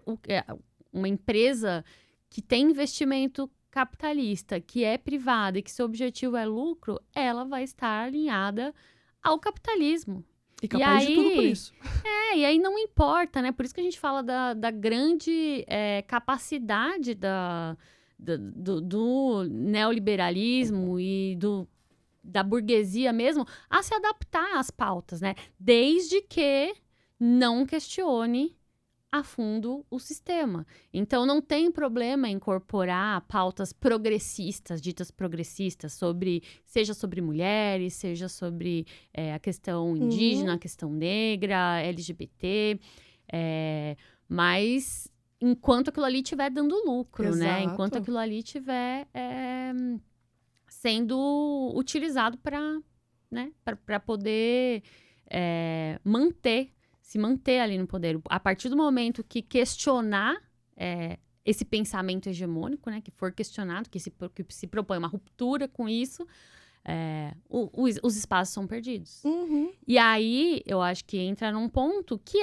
uma empresa que tem investimento capitalista, que é privada e que seu objetivo é lucro, ela vai estar alinhada ao capitalismo. E capaz de tudo por isso. E aí não importa, né? Por isso que a gente fala da grande capacidade do neoliberalismo e da burguesia mesmo a se adaptar às pautas, né? Desde que não questione a fundo o sistema. Então, não tem problema incorporar pautas progressistas, ditas progressistas, seja sobre mulheres, seja sobre a questão indígena, a questão negra, LGBT, mas enquanto aquilo ali estiver dando lucro, né? Enquanto aquilo ali estiver sendo utilizado para poder se manter ali no poder. A partir do momento que questionar esse pensamento hegemônico, né, que for questionado, que se propõe uma ruptura com isso, os espaços são perdidos. Uhum. E aí, eu acho que entra num ponto que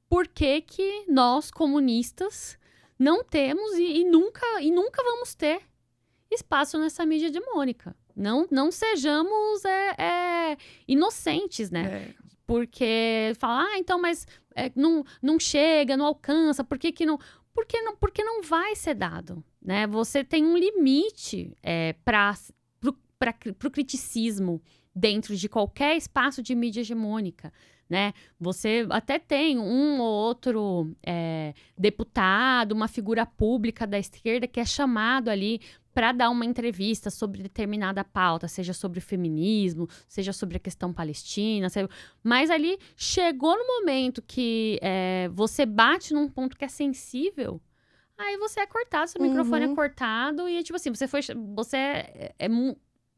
por que nós, comunistas, não temos e nunca vamos ter espaço nessa mídia hegemônica. Não sejamos inocentes, né? Porque falar, então, mas não chega, não alcança, por que não... Porque não vai ser dado, né? Você tem um limite para o criticismo dentro de qualquer espaço de mídia hegemônica, né? Você até tem um ou outro deputado, uma figura pública da esquerda que é chamado ali para dar uma entrevista sobre determinada pauta, seja sobre o feminismo, seja sobre a questão palestina, mas ali chegou no momento que você bate num ponto que é sensível, aí você é cortado, seu microfone é cortado e, tipo assim,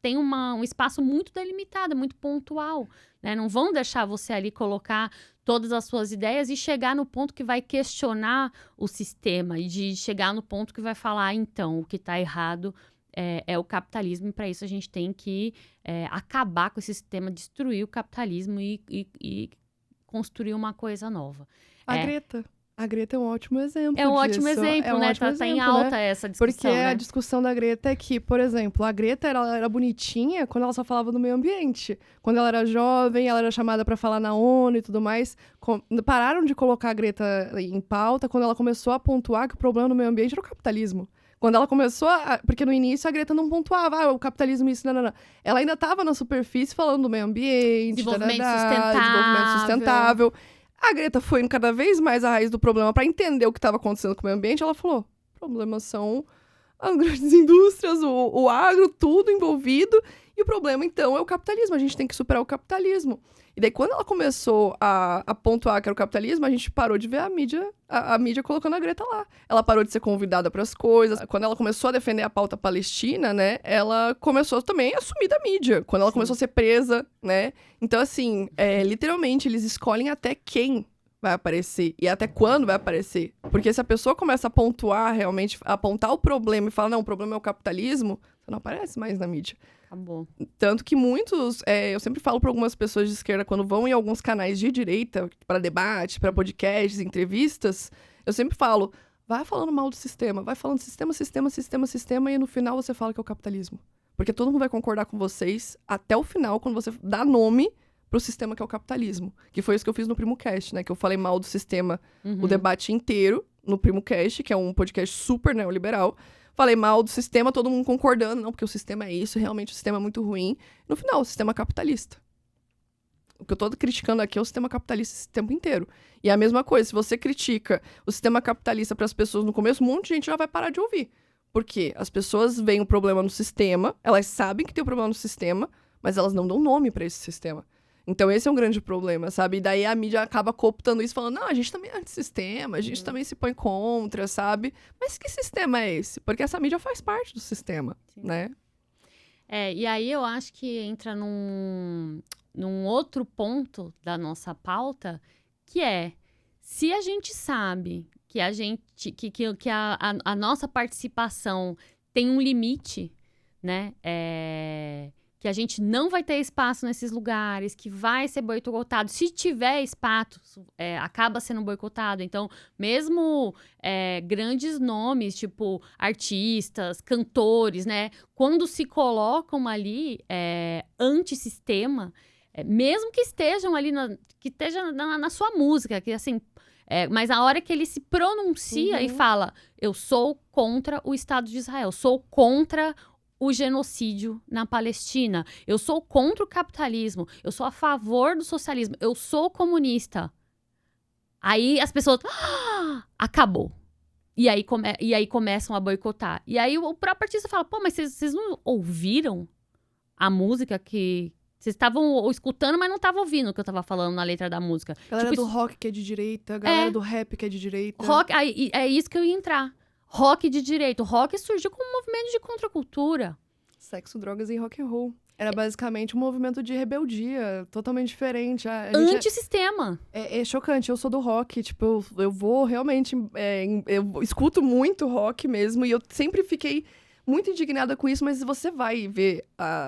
tem um espaço muito delimitado, muito pontual, né? Não vão deixar você ali colocar todas as suas ideias e chegar no ponto que vai questionar o sistema e de chegar no ponto que vai falar, então, o que está errado é o capitalismo, e para isso a gente tem que acabar com esse sistema, destruir o capitalismo e construir uma coisa nova. A Greta é um ótimo exemplo disso. É um ótimo exemplo, né? Tá em alta essa discussão, porque a discussão da Greta é que, por exemplo, a Greta era bonitinha quando ela só falava do meio ambiente. Quando ela era jovem, ela era chamada para falar na ONU e tudo mais. Pararam de colocar a Greta em pauta quando ela começou a pontuar que o problema do meio ambiente era o capitalismo. Quando ela começou porque no início a Greta não pontuava, o capitalismo isso, não. Ela ainda estava na superfície falando do meio ambiente, desenvolvimento sustentável. A Greta foi indo cada vez mais à raiz do problema para entender o que estava acontecendo com o meio ambiente. Ela falou, problemas são as grandes indústrias, o agro, tudo envolvido. E o problema, então, é o capitalismo. A gente tem que superar o capitalismo. E daí, quando ela começou a pontuar que era o capitalismo, a gente parou de ver a mídia colocando a Greta lá. Ela parou de ser convidada para as coisas. Quando ela começou a defender a pauta palestina, né, ela começou também a sumir da mídia. Quando ela começou a ser presa, né. Então, assim, literalmente, eles escolhem até quem vai aparecer e até quando vai aparecer. Porque se a pessoa começa a pontuar realmente, a apontar o problema e fala, não, o problema é o capitalismo, você não aparece mais na mídia. Acabou. Tanto que muitos, eu sempre falo para algumas pessoas de esquerda, quando vão em alguns canais de direita, para debate, para podcasts, entrevistas, eu sempre falo, vai falando mal do sistema, vai falando sistema, e no final você fala que é o capitalismo. Porque todo mundo vai concordar com vocês até o final, quando você dá nome pro sistema que é o capitalismo. Que foi isso que eu fiz no PrimoCast, né? Que eu falei mal do sistema o debate inteiro no PrimoCast, que é um podcast super neoliberal. Falei mal do sistema, todo mundo concordando. Não, porque o sistema é isso, realmente o sistema é muito ruim. No final, o sistema é capitalista. O que eu tô criticando aqui é o sistema capitalista esse tempo inteiro. E é a mesma coisa, se você critica o sistema capitalista para as pessoas no começo, um monte de gente já vai parar de ouvir. Porque as pessoas veem o problema no sistema, elas sabem que tem o problema no sistema, mas elas não dão nome para esse sistema. Então esse é um grande problema, sabe? E daí a mídia acaba cooptando isso, falando, não, a gente também é antissistema, a gente também se põe contra, sabe? Mas que sistema é esse? Porque essa mídia faz parte do sistema, né? E aí eu acho que entra num outro ponto da nossa pauta, que se a gente sabe que a nossa participação tem um limite, né? Que a gente não vai ter espaço nesses lugares, que vai ser boicotado. Se tiver espaço, acaba sendo boicotado. Então, mesmo grandes nomes, tipo artistas, cantores, né? Quando se colocam ali antissistema, mesmo que estejam ali, que esteja na sua música, que assim... mas a hora que ele se pronuncia e fala, eu sou contra o Estado de Israel, sou contra o genocídio na Palestina, eu sou contra o capitalismo, eu sou a favor do socialismo, eu sou comunista. Aí as pessoas, acabou. E aí começam a boicotar. E aí o próprio artista fala, pô, mas vocês não ouviram a música que... Vocês estavam escutando, mas não estavam ouvindo o que eu tava falando na letra da música. A galera do rock que é de direita, a galera do rap que é de direita. Rock, é isso que eu ia entrar. Rock de direita. O rock surgiu como um movimento de contracultura. Sexo, drogas e rock and roll. Era basicamente um movimento de rebeldia, totalmente diferente. Antissistema. É chocante, eu sou do rock, tipo, eu vou realmente... eu escuto muito rock mesmo, e eu sempre fiquei muito indignada com isso, mas você vai ver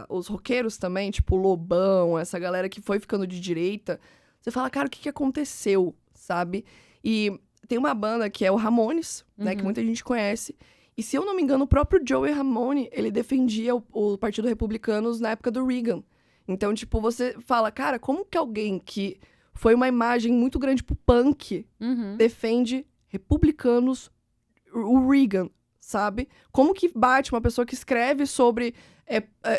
os roqueiros também, tipo o Lobão, essa galera que foi ficando de direita, você fala, cara, o que aconteceu, sabe? E tem uma banda que é o Ramones, né, que muita gente conhece, e se eu não me engano, o próprio Joey Ramone, ele defendia o Partido Republicano na época do Reagan. Então, tipo, você fala, cara, como que alguém que foi uma imagem muito grande pro punk defende republicanos, o Reagan, sabe? Como que bate uma pessoa que escreve sobre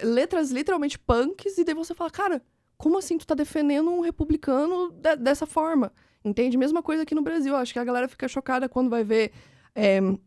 letras literalmente punks e daí você fala, cara, como assim tu tá defendendo um republicano dessa forma? Entende? Mesma coisa aqui no Brasil. Acho que a galera fica chocada quando vai ver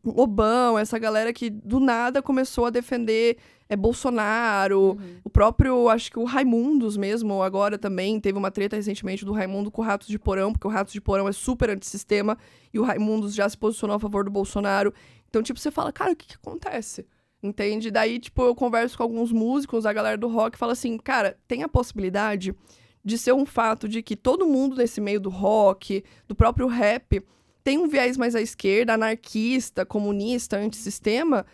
Lobão, essa galera que do nada começou a defender Bolsonaro. O próprio, acho que o Raimundos mesmo, agora também teve uma treta recentemente do Raimundo com o Ratos de Porão, porque o Ratos de Porão é super antissistema e o Raimundos já se posicionou a favor do Bolsonaro. Então, tipo, você fala, cara, o que acontece? Entende? Daí, tipo, eu converso com alguns músicos, a galera do rock fala assim, cara, tem a possibilidade de ser um fato de que todo mundo nesse meio do rock, do próprio rap, tem um viés mais à esquerda, anarquista, comunista, antissistema,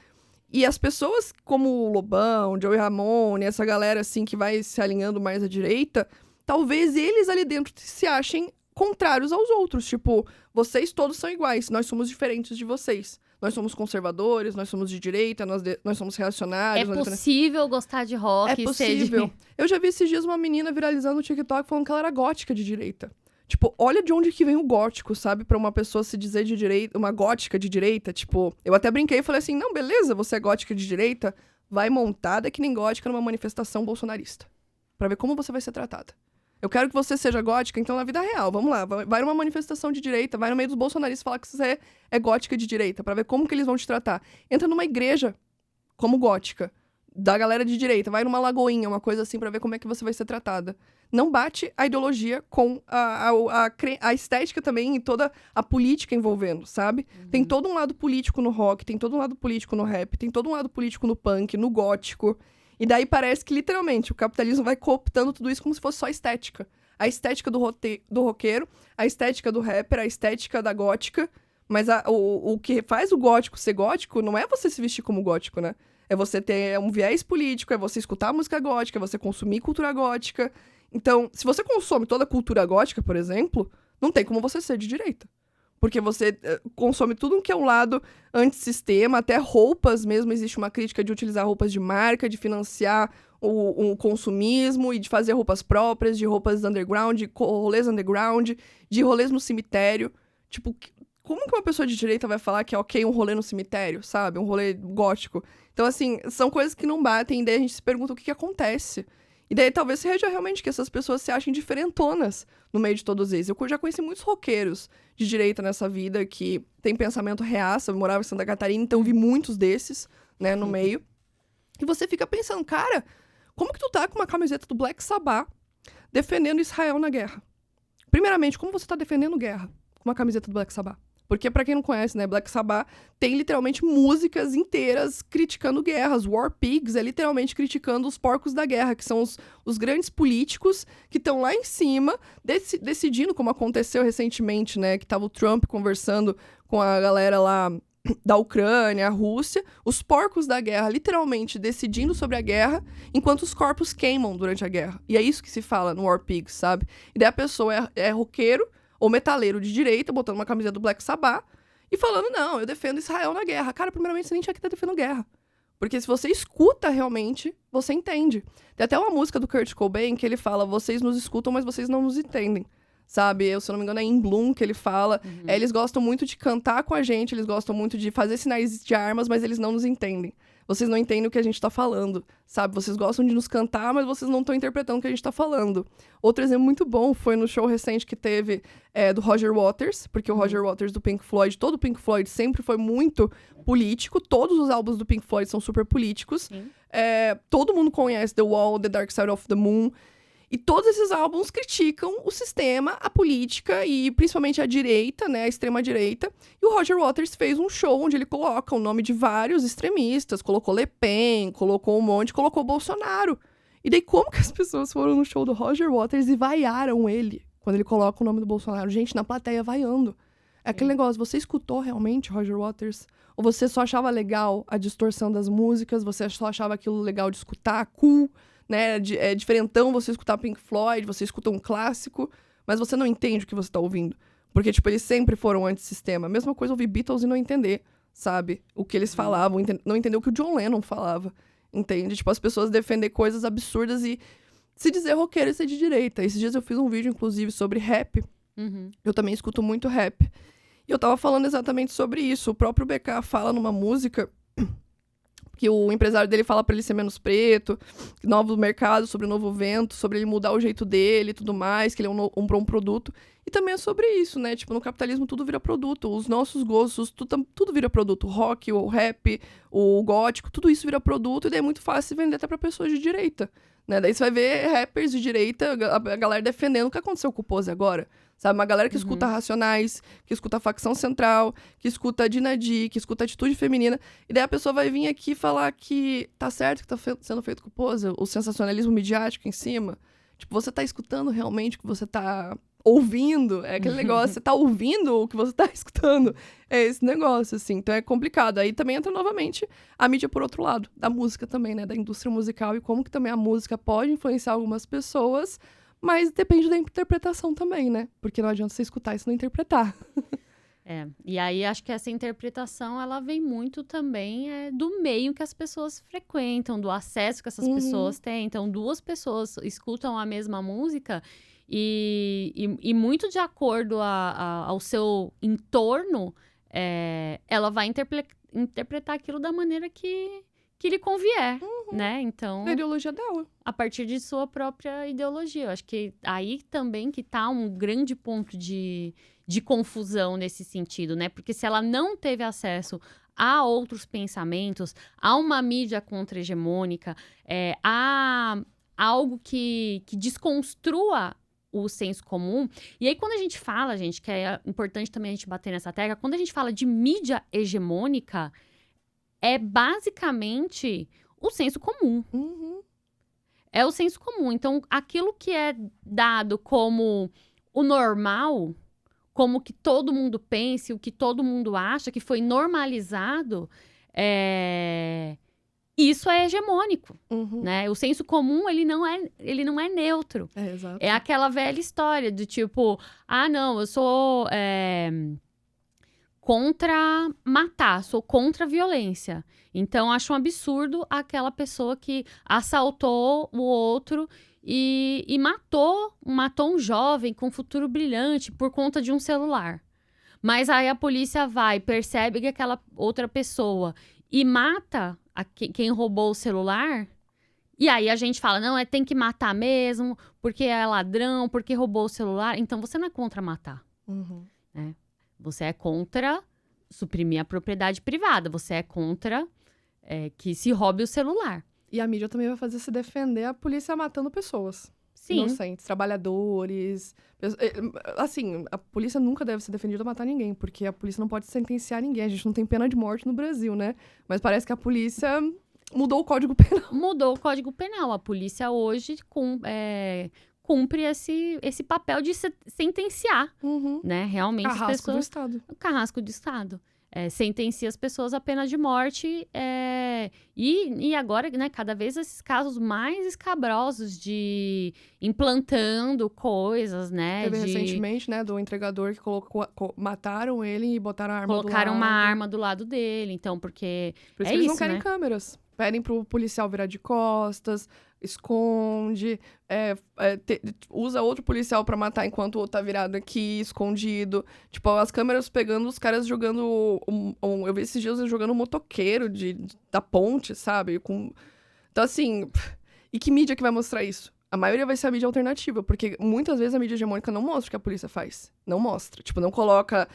e as pessoas como o Lobão, Joey Ramone, essa galera assim que vai se alinhando mais à direita, talvez eles ali dentro se achem contrários aos outros. Tipo, vocês todos são iguais, nós somos diferentes de vocês. Nós somos conservadores, nós somos de direita, nós somos reacionários. É possível gostar de rock. É possível. Eu já vi esses dias uma menina viralizando no TikTok falando que ela era gótica de direita. Tipo, olha de onde que vem o gótico, sabe? Pra uma pessoa se dizer de direita, uma gótica de direita. Tipo, eu até brinquei e falei assim, não, beleza, você é gótica de direita, vai montada que nem gótica numa manifestação bolsonarista. Pra ver como você vai ser tratada. Eu quero que você seja gótica, então, na vida real. Vamos lá, vai numa manifestação de direita, vai no meio dos bolsonaristas falar que você é gótica de direita, pra ver como que eles vão te tratar. Entra numa igreja como gótica, da galera de direita, vai numa lagoinha, uma coisa assim, pra ver como é que você vai ser tratada. Não bate a ideologia com a estética também e toda a política envolvendo, sabe? Tem todo um lado político no rock, tem todo um lado político no rap, tem todo um lado político no punk, no gótico. E daí parece que, literalmente, o capitalismo vai cooptando tudo isso como se fosse só estética. A estética do roqueiro, a estética do rapper, a estética da gótica. Mas o que faz o gótico ser gótico não é você se vestir como gótico, né? É você ter um viés político, é você escutar música gótica, é você consumir cultura gótica. Então, se você consome toda a cultura gótica, por exemplo, não tem como você ser de direita. Porque você consome tudo que é um lado antissistema, até roupas mesmo. Existe uma crítica de utilizar roupas de marca, de financiar o consumismo e de fazer roupas próprias, de roupas underground, de rolês underground, de rolês no cemitério. Tipo, como que uma pessoa de direita vai falar que é ok um rolê no cemitério, sabe? Um rolê gótico. Então, assim, são coisas que não batem, e daí a gente se pergunta o que acontece. E daí talvez seja realmente que essas pessoas se achem diferentonas no meio de todos eles. Eu já conheci muitos roqueiros de direita nessa vida que tem pensamento reaça. Eu morava em Santa Catarina, então vi muitos desses, né, no meio. E você fica pensando, cara, como que tu tá com uma camiseta do Black Sabbath defendendo Israel na guerra? Primeiramente, como você tá defendendo guerra com uma camiseta do Black Sabbath? Porque, pra quem não conhece, né, Black Sabbath tem literalmente músicas inteiras criticando guerras. War Pigs é literalmente criticando os porcos da guerra, que são os grandes políticos que estão lá em cima decidindo, como aconteceu recentemente, né, que tava o Trump conversando com a galera lá da Ucrânia, a Rússia, os porcos da guerra literalmente decidindo sobre a guerra, enquanto os corpos queimam durante a guerra. E é isso que se fala no War Pigs, sabe? E daí a pessoa é roqueiro, ou metaleiro de direita, botando uma camiseta do Black Sabbath, e falando, não, eu defendo Israel na guerra. Cara, primeiramente, você nem tinha que estar defendendo guerra. Porque se você escuta realmente, você entende. Tem até uma música do Kurt Cobain que ele fala, vocês nos escutam, mas vocês não nos entendem. Sabe? Se eu não me engano, é In Bloom que ele fala. Eles gostam muito de cantar com a gente, eles gostam muito de fazer sinais de armas, mas eles não nos entendem. Vocês não entendem o que a gente tá falando, sabe? Vocês gostam de nos cantar, mas vocês não estão interpretando o que a gente tá falando. Outro exemplo muito bom foi no show recente que teve do Roger Waters, porque o Roger Waters do Pink Floyd, todo o Pink Floyd sempre foi muito político, todos os álbuns do Pink Floyd são super políticos. Todo mundo conhece The Wall, The Dark Side of the Moon, e todos esses álbuns criticam o sistema, a política e principalmente a direita, né, a extrema-direita. E o Roger Waters fez um show onde ele coloca o nome de vários extremistas, colocou Le Pen, colocou um monte, colocou Bolsonaro. E daí como que as pessoas foram no show do Roger Waters e vaiaram ele quando ele coloca o nome do Bolsonaro? Gente, na plateia vaiando. É aquele negócio, você escutou realmente Roger Waters? Ou você só achava legal a distorção das músicas, você só achava aquilo legal de escutar, cool, né? É diferentão você escutar Pink Floyd, você escuta um clássico, mas você não entende o que você tá ouvindo. Porque, tipo, eles sempre foram antissistema. A mesma coisa ouvir Beatles e não entender, sabe? O que eles falavam, não entender o que o John Lennon falava, entende? Tipo, as pessoas defender coisas absurdas e se dizer roqueiro e ser de direita. Esses dias eu fiz um vídeo, inclusive, sobre rap. Eu também escuto muito rap. E eu tava falando exatamente sobre isso. O próprio BK fala numa música que o empresário dele fala pra ele ser menos preto, novo mercado, sobre o novo vento, sobre ele mudar o jeito dele e tudo mais, que ele é um produto. E também é sobre isso, né? Tipo, no capitalismo tudo vira produto. Os nossos gostos, tudo vira produto. O rock, o rap, o gótico, tudo isso vira produto. E daí é muito fácil vender até pra pessoas de direita, né? Daí você vai ver rappers de direita, a galera defendendo o que aconteceu com o Pose agora. Sabe? Uma galera que escuta Racionais, que escuta Facção Central, que escuta Dinadi, que escuta Atitude Feminina. E daí a pessoa vai vir aqui falar que tá certo que tá sendo feito com o Pose, o sensacionalismo midiático em cima. Tipo, você tá escutando realmente o que você tá ouvindo? É aquele negócio, você tá ouvindo o que você tá escutando? É esse negócio, assim. Então é complicado. Aí também entra novamente a mídia por outro lado, da música também, né? Da indústria musical e como que também a música pode influenciar algumas pessoas. Mas depende da interpretação também, né? Porque não adianta você escutar isso e não interpretar. E aí acho que essa interpretação, ela vem muito também do meio que as pessoas frequentam, do acesso que essas pessoas têm. Então, duas pessoas escutam a mesma música e muito de acordo ao seu entorno, ela vai interpretar aquilo da maneira que lhe convier, né? Então, A ideologia dela. a partir de sua própria ideologia. Eu acho que aí também que tá um grande ponto de confusão nesse sentido, né? Porque se ela não teve acesso a outros pensamentos, a uma mídia contra-hegemônica, a algo que desconstrua o senso comum. E aí, quando a gente fala, gente, que é importante também a gente bater nessa tecla, quando a gente fala de mídia hegemônica, é basicamente o senso comum. É o senso comum. Então, aquilo que é dado como o normal, como que todo mundo pensa, o que todo mundo acha, que foi normalizado, isso é hegemônico, né? O senso comum, ele não é neutro. Exato. É aquela velha história de tipo, não, eu sou contra matar, sou contra a violência. Então, acho um absurdo aquela pessoa que assaltou o outro e matou um jovem com um futuro brilhante por conta de um celular. Mas aí a polícia vai, percebe que aquela outra pessoa e mata quem roubou o celular. E aí a gente fala, não, tem que matar mesmo, porque é ladrão, porque roubou o celular. Então, você não é contra matar, né? Você é contra suprimir a propriedade privada. Você é contra que se roube o celular. E a mídia também vai fazer se defender a polícia matando pessoas. Sim. Inocentes, trabalhadores. Assim, a polícia nunca deve ser defendida a matar ninguém, porque a polícia não pode sentenciar ninguém. A gente não tem pena de morte no Brasil, né? Mas parece que a polícia mudou o Código Penal. Mudou o Código Penal. A polícia hoje cumpre esse papel de sentenciar, né? Realmente Carrasco as pessoas... do Estado. O carrasco do Estado. Sentencia as pessoas à pena de morte. E agora, né, cada vez esses casos mais escabrosos de implantando coisas, né? Teve recentemente, né, do entregador que mataram ele e botaram a arma do lado. Colocaram uma arma do lado dele. Então, porque Por isso é que eles isso, não querem né? câmeras. Pedem pro policial virar de costas, esconde, usa outro policial pra matar enquanto o outro tá virado aqui, escondido. Tipo, as câmeras pegando os caras jogando... eu vi esses dias eles jogando um motoqueiro da ponte, sabe? Então, assim... E que mídia que vai mostrar isso? A maioria vai ser a mídia alternativa, porque muitas vezes a mídia hegemônica não mostra o que a polícia faz. Não mostra. Tipo, não coloca...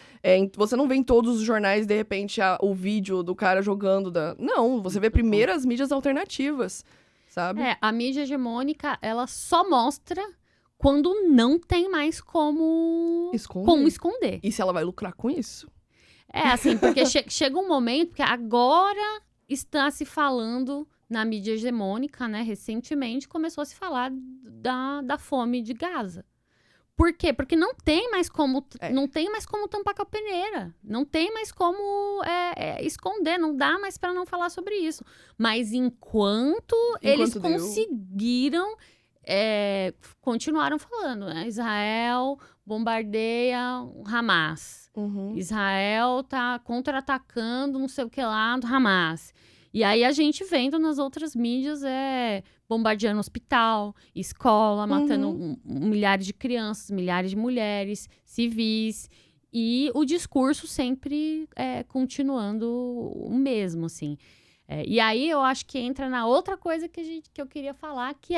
você não vê em todos os jornais, de repente, o vídeo do cara jogando Não, você vê primeiro as mídias alternativas, sabe? A mídia hegemônica, ela só mostra quando não tem mais como esconder. E se ela vai lucrar com isso? Assim, porque chega um momento, porque agora está se falando na mídia hegemônica, né? Recentemente começou a se falar da fome de Gaza. Por quê? Porque não tem mais como tampar com a peneira. Não tem mais como esconder. Não dá mais para não falar sobre isso. Mas enquanto eles conseguiram, continuaram falando, né? Israel bombardeia Hamas. Israel tá contra-atacando não sei o que lá do Hamas. E aí a gente vendo nas outras mídias bombardeando hospital, escola, matando milhares de crianças, milhares de mulheres, civis. E o discurso sempre continuando o mesmo, assim. E aí eu acho que entra na outra coisa que eu queria falar, que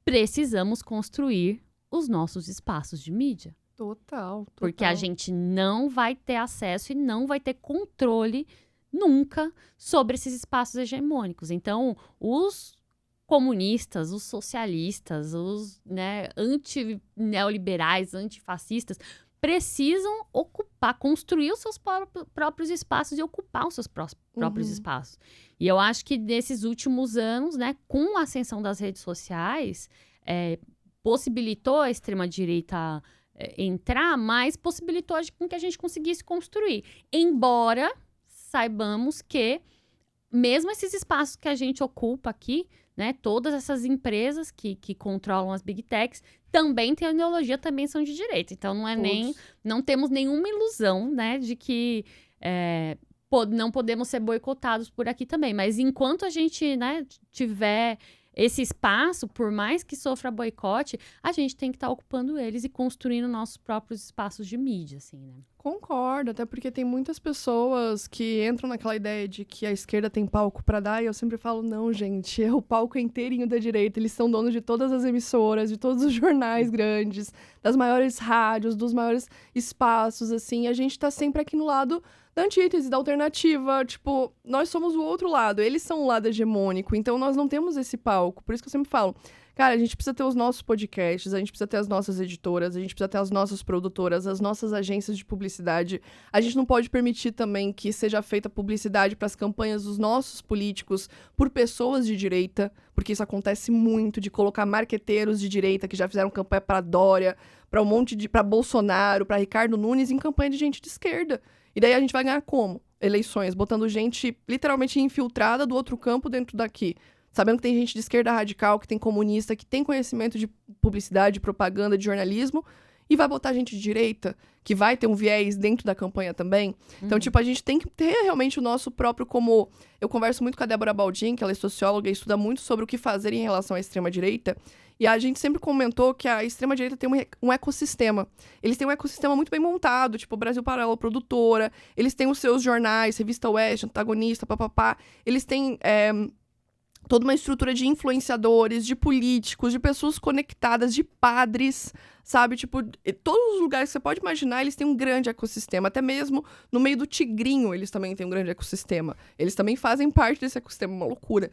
precisamos construir os nossos espaços de mídia. Total. Porque a gente não vai ter acesso e não vai ter controle nunca sobre esses espaços hegemônicos. Então, os comunistas, os socialistas, os anti-neoliberais, antifascistas, precisam construir os seus próprios espaços e ocupar os seus próprios espaços. E eu acho que nesses últimos anos, né, com a ascensão das redes sociais, possibilitou a extrema-direita entrar, mas possibilitou com que a gente conseguisse construir. Embora saibamos que, mesmo esses espaços que a gente ocupa aqui, né, todas essas empresas que controlam as big techs, também têm ideologia, também são de direita. Então, não temos nenhuma ilusão, né, de que não podemos ser boicotados por aqui também. Mas enquanto a gente, né, tiver esse espaço, por mais que sofra boicote, a gente tem que estar ocupando eles e construindo nossos próprios espaços de mídia, assim, né? Concordo, até porque tem muitas pessoas que entram naquela ideia de que a esquerda tem palco pra dar, e eu sempre falo, não, gente, é o palco inteirinho da direita, eles são donos de todas as emissoras, de todos os jornais grandes, das maiores rádios, dos maiores espaços, assim, a gente tá sempre aqui no lado da antítese, da alternativa, tipo, nós somos o outro lado, eles são o lado hegemônico, então nós não temos esse palco, por isso que eu sempre falo, cara, a gente precisa ter os nossos podcasts, a gente precisa ter as nossas editoras, a gente precisa ter as nossas produtoras, as nossas agências de publicidade. A gente não pode permitir também que seja feita publicidade para as campanhas dos nossos políticos por pessoas de direita, porque isso acontece muito, de colocar marqueteiros de direita que já fizeram campanha para Dória, para Bolsonaro, para Ricardo Nunes, em campanha de gente de esquerda. E daí a gente vai ganhar como? Eleições, botando gente literalmente infiltrada do outro campo dentro daqui. Sabendo que tem gente de esquerda radical, que tem comunista, que tem conhecimento de publicidade, de propaganda, de jornalismo, e vai botar gente de direita, que vai ter um viés dentro da campanha também. Então, tipo, a gente tem que ter realmente o nosso próprio como... Eu converso muito com a Débora Baldin, que ela é socióloga e estuda muito sobre o que fazer em relação à extrema-direita, e a gente sempre comentou que a extrema-direita tem um ecossistema. Eles têm um ecossistema muito bem montado, tipo Brasil Paralelo Produtora, eles têm os seus jornais, Revista Oeste, Antagonista, papapá. Eles têm toda uma estrutura de influenciadores, de políticos, de pessoas conectadas, de padres, sabe? Tipo, todos os lugares que você pode imaginar, eles têm um grande ecossistema. Até mesmo no meio do Tigrinho, eles também têm um grande ecossistema. Eles também fazem parte desse ecossistema, uma loucura.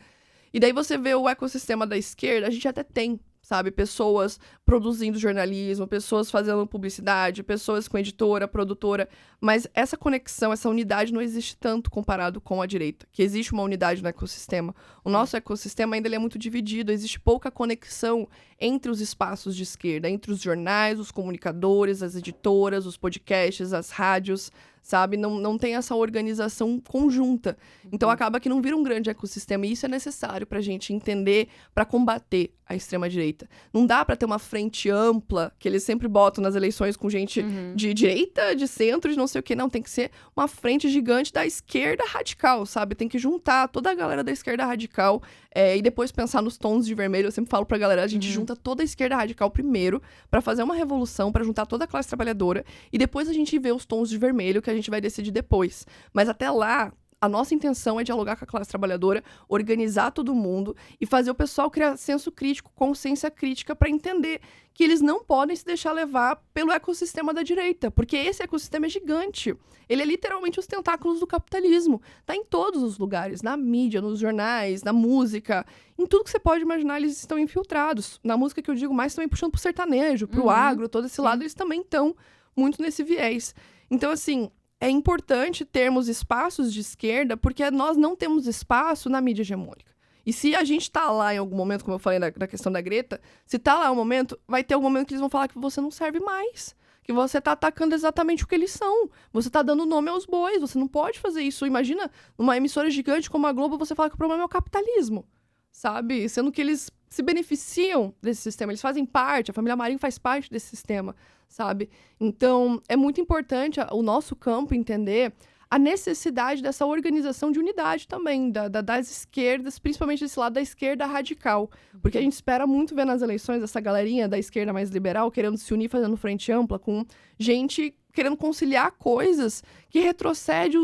E daí você vê o ecossistema da esquerda, a gente até tem, sabe? Pessoas produzindo jornalismo, pessoas fazendo publicidade, pessoas com editora, produtora. Mas essa conexão, essa unidade não existe tanto comparado com a direita, que existe uma unidade no ecossistema. O nosso ecossistema ainda ele é muito dividido, existe pouca conexão entre os espaços de esquerda, entre os jornais, os comunicadores, as editoras, os podcasts, as rádios, sabe? Não tem essa organização conjunta. Então acaba que não vira um grande ecossistema. E isso é necessário pra gente entender, pra combater a extrema-direita. Não dá pra ter uma frente ampla, que eles sempre botam nas eleições com gente de direita, de centro, de não sei o quê. Não, tem que ser uma frente gigante da esquerda radical, sabe? Tem que juntar toda a galera da esquerda radical e depois pensar nos tons de vermelho. Eu sempre falo pra galera, a gente junta toda a esquerda radical primeiro pra fazer uma revolução, pra juntar toda a classe trabalhadora e depois a gente vê os tons de vermelho que a gente vai decidir depois. Mas até lá, a nossa intenção é dialogar com a classe trabalhadora, organizar todo mundo e fazer o pessoal criar senso crítico, consciência crítica para entender que eles não podem se deixar levar pelo ecossistema da direita, porque esse ecossistema é gigante. Ele é literalmente os tentáculos do capitalismo. Tá em todos os lugares, na mídia, nos jornais, na música, em tudo que você pode imaginar, eles estão infiltrados. Na música que eu digo mais também puxando pro sertanejo, pro agro, todo esse lado, eles também estão muito nesse viés. Então, assim, é importante termos espaços de esquerda, porque nós não temos espaço na mídia hegemônica. E se a gente tá lá em algum momento, como eu falei da questão da Greta, se tá lá um momento, vai ter algum momento que eles vão falar que você não serve mais. Que você tá atacando exatamente o que eles são. Você tá dando nome aos bois, você não pode fazer isso. Imagina, numa emissora gigante como a Globo, você fala que o problema é o capitalismo, sabe? Sendo que eles se beneficiam desse sistema, eles fazem parte, a família Marinho faz parte desse sistema, sabe? Então, é muito importante o nosso campo entender a necessidade dessa organização de unidade também, das esquerdas, principalmente desse lado da esquerda radical. Porque a gente espera muito ver nas eleições essa galerinha da esquerda mais liberal querendo se unir, fazendo frente ampla, com gente querendo conciliar coisas que retrocedem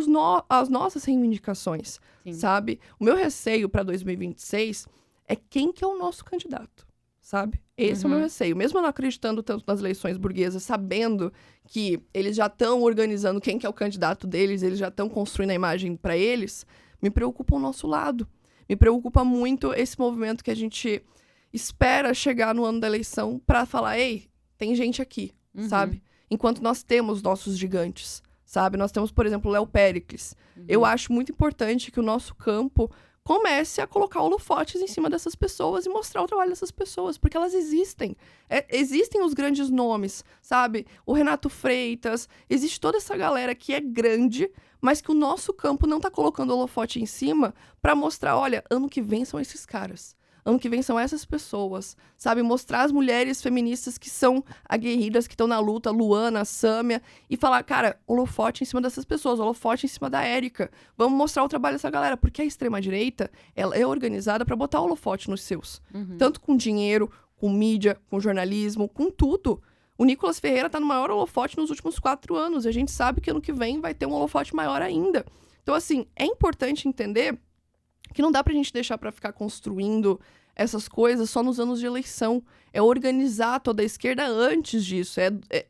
as nossas reivindicações, sabe? O meu receio para 2026 é quem que é o nosso candidato, sabe? Esse é o meu receio. Mesmo eu não acreditando tanto nas eleições burguesas, sabendo que eles já estão organizando quem que é o candidato deles, eles já estão construindo a imagem para eles, me preocupa o nosso lado. Me preocupa muito esse movimento que a gente espera chegar no ano da eleição para falar, ei, tem gente aqui, sabe? Enquanto nós temos nossos gigantes, sabe? Nós temos, por exemplo, o Léo Péricles. Eu acho muito importante que o nosso campo comece a colocar holofotes em cima dessas pessoas e mostrar o trabalho dessas pessoas, porque elas existem. Existem os grandes nomes, sabe? O Renato Freitas, existe toda essa galera que é grande, mas que o nosso campo não tá colocando holofote em cima para mostrar, olha, ano que vem são esses caras. Ano que vem são essas pessoas, sabe? Mostrar as mulheres feministas que são aguerridas, que estão na luta, Luana, Sâmia, e falar, cara, holofote em cima dessas pessoas, holofote em cima da Érica. Vamos mostrar o trabalho dessa galera, porque a extrema-direita, ela é organizada para botar holofote nos seus. Tanto com dinheiro, com mídia, com jornalismo, com tudo. O Nicolas Ferreira tá no maior holofote nos últimos 4 anos, e a gente sabe que ano que vem vai ter um holofote maior ainda. Então, assim, é importante entender que não dá pra gente deixar pra ficar construindo essas coisas só nos anos de eleição. É organizar toda a esquerda antes disso.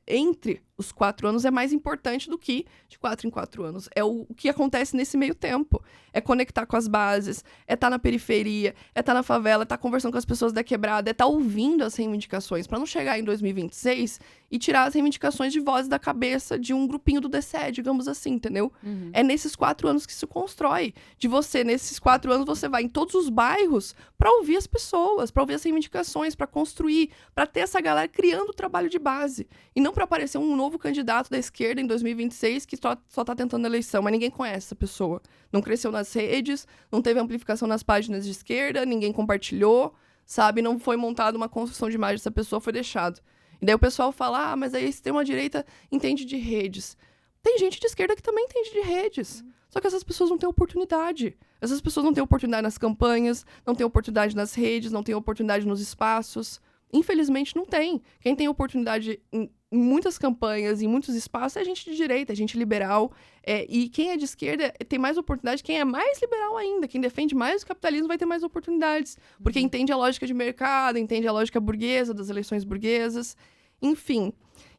Entre os 4 anos é mais importante do que de 4 em 4 anos. É o que acontece nesse meio tempo. É conectar com as bases, é estar na periferia, é estar na favela, é estar conversando com as pessoas da quebrada, é estar ouvindo as reivindicações, para não chegar em 2026 e tirar as reivindicações de voz da cabeça de um grupinho do DCE, digamos assim, entendeu? É nesses 4 anos que se constrói. De você, nesses 4 anos, você vai em todos os bairros para ouvir as pessoas, para ouvir as reivindicações, para construir, para ter essa galera criando o trabalho de base. E não para aparecer um novo candidato da esquerda em 2026 que só tá tentando eleição, mas ninguém conhece essa pessoa. Não cresceu nas redes, não teve amplificação nas páginas de esquerda, ninguém compartilhou, sabe? Não foi montada uma construção de imagem dessa pessoa, foi deixado. E daí o pessoal fala, mas aí a extrema-direita entende de redes. Tem gente de esquerda que também entende de redes. Só que essas pessoas não têm oportunidade. Essas pessoas não têm oportunidade nas campanhas, não têm oportunidade nas redes, não têm oportunidade nos espaços. Infelizmente, não tem. Quem tem oportunidade em muitas campanhas, em muitos espaços, é gente de direita, é gente liberal. E quem é de esquerda tem mais oportunidade. Quem é mais liberal ainda, quem defende mais o capitalismo, vai ter mais oportunidades. Porque entende a lógica de mercado, entende a lógica burguesa, das eleições burguesas. Enfim.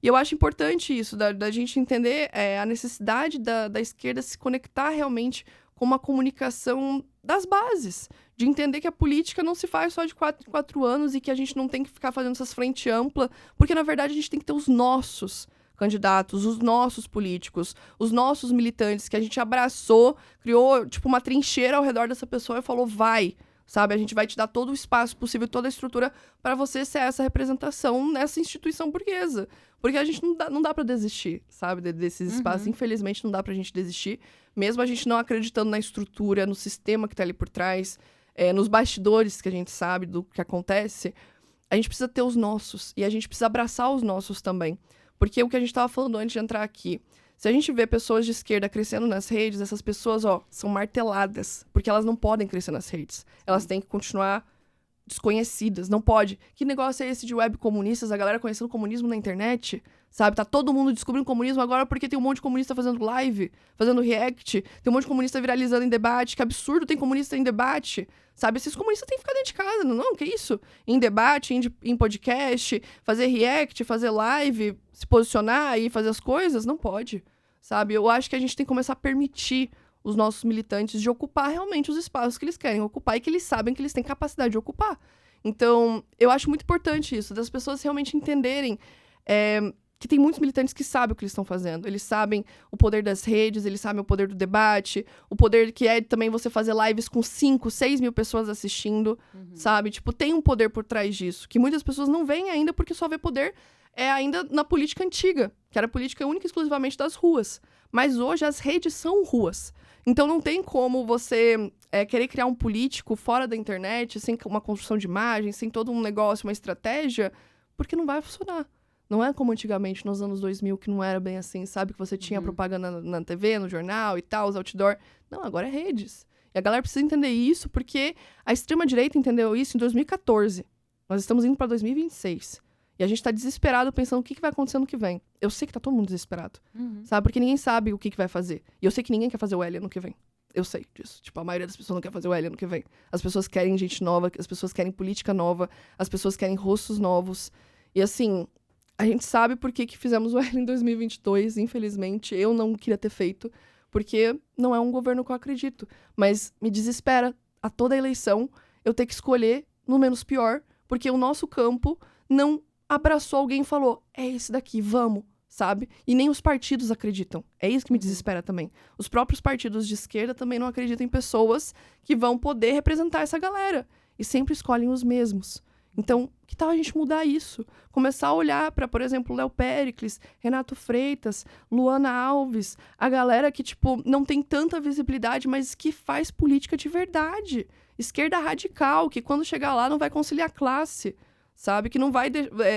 E eu acho importante isso, da gente entender a necessidade da esquerda se conectar realmente com uma comunicação das bases, de entender que a política não se faz só de 4 em 4 anos e que a gente não tem que ficar fazendo essas frente ampla, porque, na verdade, a gente tem que ter os nossos candidatos, os nossos políticos, os nossos militantes, que a gente abraçou, criou, tipo, uma trincheira ao redor dessa pessoa e falou, vai, sabe? A gente vai te dar todo o espaço possível, toda a estrutura para você ser essa representação nessa instituição burguesa. Porque a gente não dá para desistir, sabe? Desses espaços. Infelizmente, não dá pra gente desistir. Mesmo a gente não acreditando na estrutura, no sistema que tá ali por trás, nos bastidores que a gente sabe do que acontece, a gente precisa ter os nossos. E a gente precisa abraçar os nossos também. Porque o que a gente tava falando antes de entrar aqui, se a gente vê pessoas de esquerda crescendo nas redes, essas pessoas, são marteladas. Porque elas não podem crescer nas redes. Elas têm que continuar desconhecidas, não pode. Que negócio é esse de web comunistas, a galera conhecendo o comunismo na internet, sabe? Tá todo mundo descobrindo comunismo agora porque tem um monte de comunista fazendo live, fazendo react, tem um monte de comunista viralizando em debate, que absurdo tem comunista em debate, sabe? Esses comunistas têm que ficar dentro de casa, não, que isso? Em debate, em podcast, fazer react, fazer live, se posicionar e fazer as coisas, não pode, sabe? Eu acho que a gente tem que começar a permitir os nossos militantes de ocupar realmente os espaços que eles querem ocupar e que eles sabem que eles têm capacidade de ocupar. Então, eu acho muito importante isso, das pessoas realmente entenderem que tem muitos militantes que sabem o que eles estão fazendo. Eles sabem o poder das redes, eles sabem o poder do debate, o poder que é também você fazer lives com 5, 6 mil pessoas assistindo, sabe? Tipo, tem um poder por trás disso, que muitas pessoas não veem ainda porque só vê poder ainda na política antiga, que era política única e exclusivamente das ruas. Mas hoje as redes são ruas. Então não tem como você querer criar um político fora da internet, sem uma construção de imagem, sem todo um negócio, uma estratégia, porque não vai funcionar. Não é como antigamente, nos anos 2000, que não era bem assim, sabe? Que você tinha propaganda na TV, no jornal e tal, os outdoor. Não, agora é redes. E a galera precisa entender isso, porque a extrema-direita entendeu isso em 2014. Nós estamos indo para 2026. E a gente tá desesperado pensando o que vai acontecer no que vem. Eu sei que tá todo mundo desesperado, sabe? Porque ninguém sabe o que vai fazer. E eu sei que ninguém quer fazer o L ano que vem. Eu sei disso. Tipo, a maioria das pessoas não quer fazer o L ano que vem. As pessoas querem gente nova, as pessoas querem política nova, as pessoas querem rostos novos. E assim... A gente sabe por que fizemos o L em 2022, infelizmente. Eu não queria ter feito, porque não é um governo que eu acredito. Mas me desespera a toda eleição eu ter que escolher no menos pior, porque o nosso campo não abraçou alguém e falou, é esse daqui, vamos, sabe? E nem os partidos acreditam. É isso que me desespera também. Os próprios partidos de esquerda também não acreditam em pessoas que vão poder representar essa galera. E sempre escolhem os mesmos. Então, que tal a gente mudar isso? Começar a olhar para, por exemplo, Léo Péricles, Renato Freitas, Luana Alves, a galera que, tipo, não tem tanta visibilidade, mas que faz política de verdade. Esquerda radical, que quando chegar lá não vai conciliar classe, sabe? Que não vai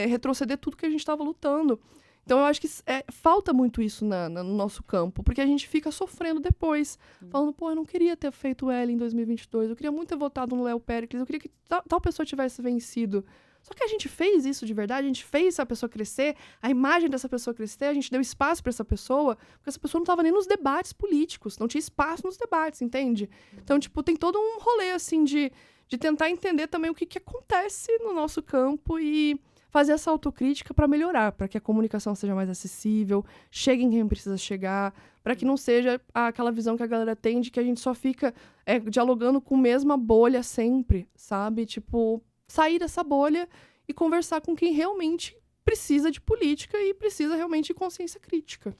retroceder tudo que a gente estava lutando. Então, eu acho que falta muito isso no nosso campo, porque a gente fica sofrendo depois, falando, pô, eu não queria ter feito o L em 2022, eu queria muito ter votado no Léo Péricles, eu queria que tal pessoa tivesse vencido. Só que a gente fez isso de verdade, a gente fez essa pessoa crescer, a imagem dessa pessoa crescer, a gente deu espaço para essa pessoa, porque essa pessoa não estava nem nos debates políticos, não tinha espaço nos debates, entende? Então, tipo, tem todo um rolê, assim, de tentar entender também o que acontece no nosso campo e... fazer essa autocrítica para melhorar, para que a comunicação seja mais acessível, chegue em quem precisa chegar, para que não seja aquela visão que a galera tem de que a gente só fica dialogando com a mesma bolha sempre, sabe? Tipo, sair dessa bolha e conversar com quem realmente precisa de política e precisa realmente de consciência crítica.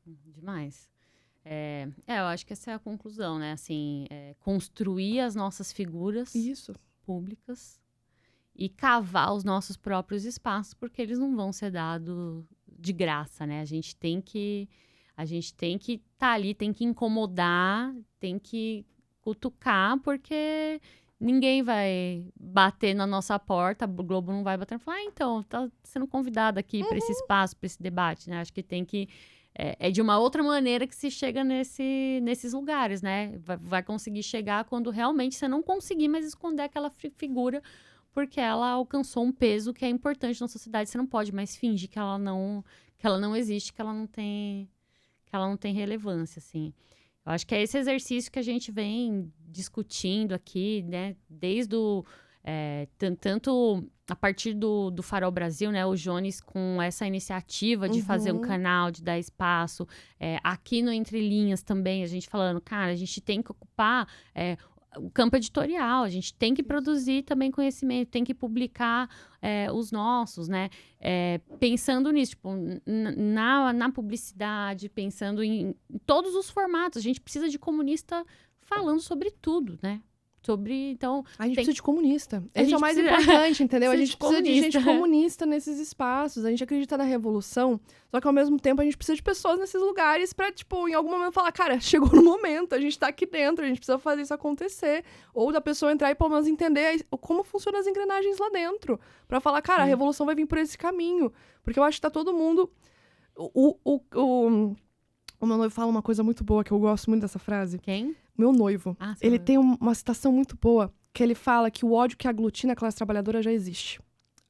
Demais. Eu acho que essa é a conclusão, né? Assim, construir as nossas figuras públicas e cavar os nossos próprios espaços, porque eles não vão ser dados de graça, né? A gente tem que estar ali, tem que incomodar, tem que cutucar, porque ninguém vai bater na nossa porta, o Globo não vai bater e falar, então, tá sendo convidado aqui para esse espaço, para esse debate, né? Acho que tem que... É de uma outra maneira que se chega nesses lugares, né? Vai conseguir chegar quando realmente você não conseguir mais esconder aquela figura, porque ela alcançou um peso que é importante na sociedade. Você não pode mais fingir que ela não existe, que ela não tem relevância, assim. Eu acho que é esse exercício que a gente vem discutindo aqui, né? Desde tanto a partir do Farol Brasil, né? O Jones com essa iniciativa de fazer um canal, de dar espaço. Aqui no Entre Linhas também, a gente falando, cara, a gente tem que ocupar... o campo editorial, a gente tem que produzir também conhecimento, tem que publicar os nossos, né? Pensando nisso, tipo, na publicidade, pensando em todos os formatos. A gente precisa de comunista falando sobre tudo, né? Então, a gente precisa de comunista. Esse é o mais importante, entendeu? A gente precisa de gente comunista nesses espaços. A gente acredita na revolução, só que ao mesmo tempo a gente precisa de pessoas nesses lugares pra, tipo, em algum momento falar, cara, chegou no momento, a gente tá aqui dentro, a gente precisa fazer isso acontecer. Ou da pessoa entrar e pelo menos entender como funcionam as engrenagens lá dentro. Pra falar, cara, a revolução vai vir por esse caminho. Porque eu acho que tá todo mundo... O meu noivo fala uma coisa muito boa, que eu gosto muito dessa frase. Quem? Meu noivo. Ele tem uma citação muito boa, que ele fala que o ódio que aglutina a classe trabalhadora já existe.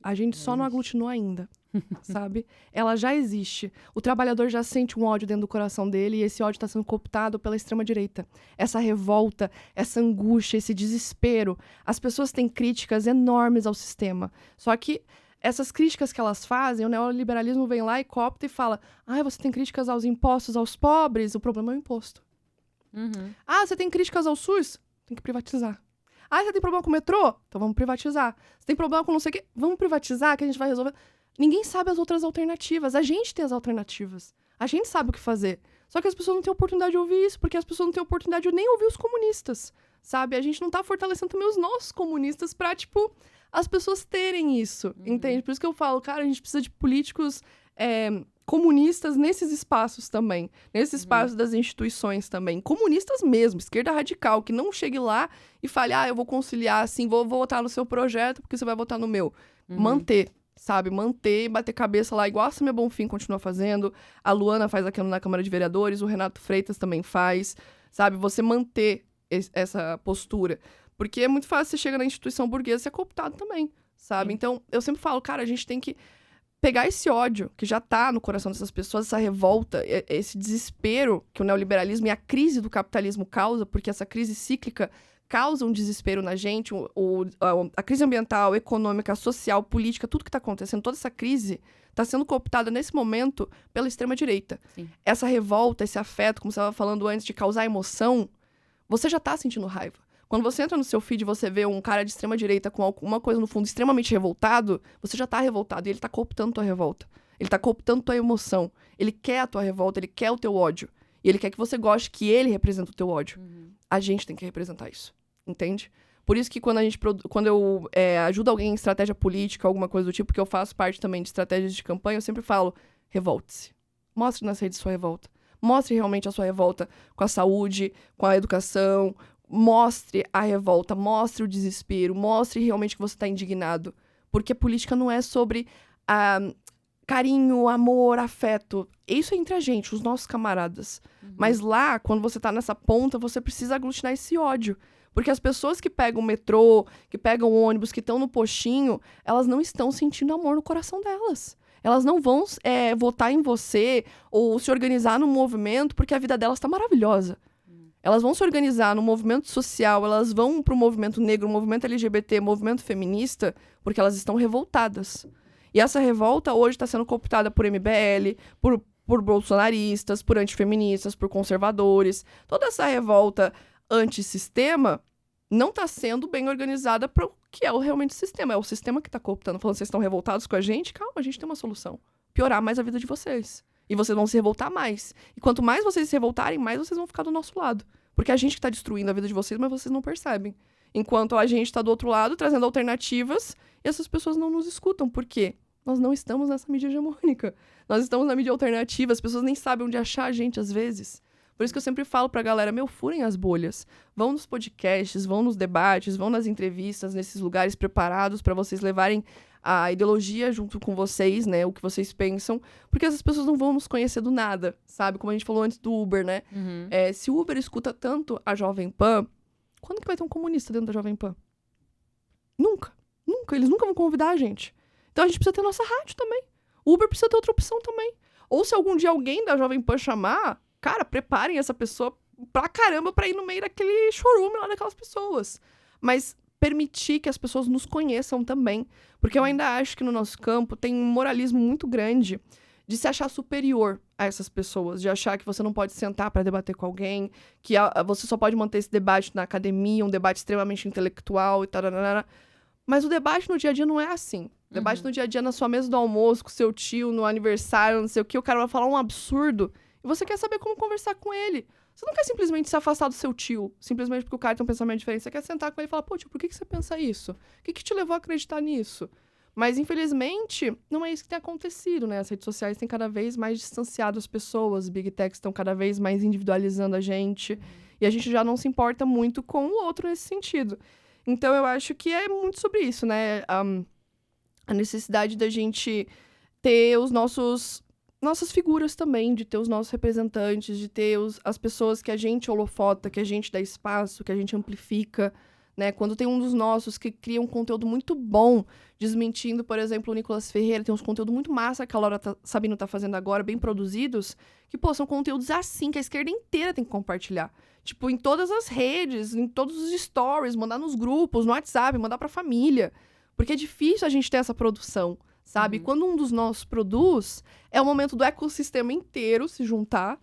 A gente só não aglutinou ainda, sabe? Ela já existe. O trabalhador já sente um ódio dentro do coração dele e esse ódio está sendo cooptado pela extrema-direita. Essa revolta, essa angústia, esse desespero. As pessoas têm críticas enormes ao sistema. Só que essas críticas que elas fazem, o neoliberalismo vem lá e coopta e fala, você tem críticas aos impostos aos pobres, o problema é o imposto. Você tem críticas ao SUS? Tem que privatizar. Você tem problema com o metrô? Então vamos privatizar. Você tem problema com não sei o quê? Vamos privatizar que a gente vai resolver. Ninguém sabe as outras alternativas. A gente tem as alternativas. A gente sabe o que fazer. Só que as pessoas não têm oportunidade de ouvir isso, porque as pessoas não têm oportunidade de nem ouvir os comunistas, sabe? A gente não tá fortalecendo também os nossos comunistas pra, tipo, as pessoas terem isso, entende? Por isso que eu falo, cara, a gente precisa de políticos comunistas nesses espaços também. Nesses espaços das instituições também. Comunistas mesmo, esquerda radical, que não chegue lá e fale, eu vou conciliar, assim, vou votar no seu projeto porque você vai votar no meu. Manter. Sabe, manter, bater cabeça lá, igual a Samia Bonfim continua fazendo, a Luana faz aquilo na Câmara de Vereadores, o Renato Freitas também faz, sabe, você manter essa postura, porque é muito fácil, você chega na instituição burguesa e ser cooptado também, sabe, Então, eu sempre falo, cara, a gente tem que pegar esse ódio que já tá no coração dessas pessoas, essa revolta, esse desespero que o neoliberalismo e a crise do capitalismo causa, porque essa crise cíclica causa um desespero na gente, a crise ambiental, econômica, social, política, tudo que está acontecendo, toda essa crise está sendo cooptada nesse momento pela extrema-direita. Essa revolta, esse afeto, como você estava falando antes, de causar emoção, você já está sentindo raiva. Quando você entra no seu feed e você vê um cara de extrema-direita com alguma coisa no fundo extremamente revoltado, você já está revoltado e ele está cooptando tua revolta. Ele está cooptando tua emoção. Ele quer a tua revolta, ele quer o teu ódio. E ele quer que você goste que ele representa o teu ódio. A gente tem que representar isso, entende? Por isso que quando eu ajudo alguém em estratégia política, alguma coisa do tipo, que eu faço parte também de estratégias de campanha, eu sempre falo, revolte-se. Mostre nas redes sua revolta. Mostre realmente a sua revolta com a saúde, com a educação. Mostre a revolta, mostre o desespero, mostre realmente que você está indignado. Porque a política não é sobre carinho, amor, afeto. Isso é entre a gente, os nossos camaradas. Mas lá, quando você tá nessa ponta, você precisa aglutinar esse ódio. Porque as pessoas que pegam o metrô, que pegam o ônibus, que estão no postinho, elas não estão sentindo amor no coração delas. Elas não vão votar em você ou se organizar no movimento porque a vida delas tá maravilhosa. Elas vão se organizar no movimento social, elas vão pro movimento negro, movimento LGBT, movimento feminista, porque elas estão revoltadas. E essa revolta hoje está sendo cooptada por MBL, por bolsonaristas, por antifeministas, por conservadores. Toda essa revolta antissistema não está sendo bem organizada para o que é realmente o sistema. É o sistema que está cooptando, falando, vocês estão revoltados com a gente? Calma, a gente tem uma solução. Piorar mais a vida de vocês. E vocês vão se revoltar mais. E quanto mais vocês se revoltarem, mais vocês vão ficar do nosso lado. Porque a gente que está destruindo a vida de vocês, mas vocês não percebem. Enquanto a gente está do outro lado, trazendo alternativas, e essas pessoas não nos escutam. Por quê? Nós não estamos nessa mídia hegemônica. Nós estamos na mídia alternativa, as pessoas nem sabem onde achar a gente, às vezes. Por isso que eu sempre falo pra galera, furem as bolhas. Vão nos podcasts, vão nos debates, vão nas entrevistas, nesses lugares preparados para vocês levarem a ideologia junto com vocês, né? O que vocês pensam. Porque essas pessoas não vão nos conhecer do nada, sabe? Como a gente falou antes do Uber, né? Se o Uber escuta tanto a Jovem Pan, quando que vai ter um comunista dentro da Jovem Pan? Nunca. Nunca. Eles nunca vão convidar a gente. Então a gente precisa ter nossa rádio também. O Uber precisa ter outra opção também. Ou se algum dia alguém da Jovem Pan chamar, cara, preparem essa pessoa pra caramba pra ir no meio daquele chorume lá daquelas pessoas. Mas permitir que as pessoas nos conheçam também. Porque eu ainda acho que no nosso campo tem um moralismo muito grande de se achar superior a essas pessoas, de achar que você não pode sentar para debater com alguém, que você só pode manter esse debate na academia, um debate extremamente intelectual e tal. Mas o debate no dia a dia não é assim. O debate no dia a dia, na sua mesa do almoço, com seu tio, no aniversário, não sei o que, o cara vai falar um absurdo e você quer saber como conversar com ele. Você não quer simplesmente se afastar do seu tio, simplesmente porque o cara tem um pensamento diferente. Você quer sentar com ele e falar, pô, tio, por que você pensa isso? O que te levou a acreditar nisso? Mas, infelizmente, não é isso que tem acontecido, né? As redes sociais têm cada vez mais distanciado as pessoas, os big techs estão cada vez mais individualizando a gente, e a gente já não se importa muito com o outro nesse sentido. Então, eu acho que é muito sobre isso, né? A necessidade da gente ter nossas figuras também, de ter os nossos representantes, de ter as pessoas que a gente holofota, que a gente dá espaço, que a gente amplifica, né? Quando tem um dos nossos que cria um conteúdo muito bom, desmentindo, por exemplo, o Nicolas Ferreira, tem uns conteúdos muito massa que a Laura Sabino tá fazendo agora, bem produzidos, que, pô, são conteúdos assim, que a esquerda inteira tem que compartilhar. Tipo, em todas as redes, em todos os stories, mandar nos grupos, no WhatsApp, mandar pra família. Porque é difícil a gente ter essa produção, sabe? Quando um dos nossos produz, é o momento do ecossistema inteiro se juntar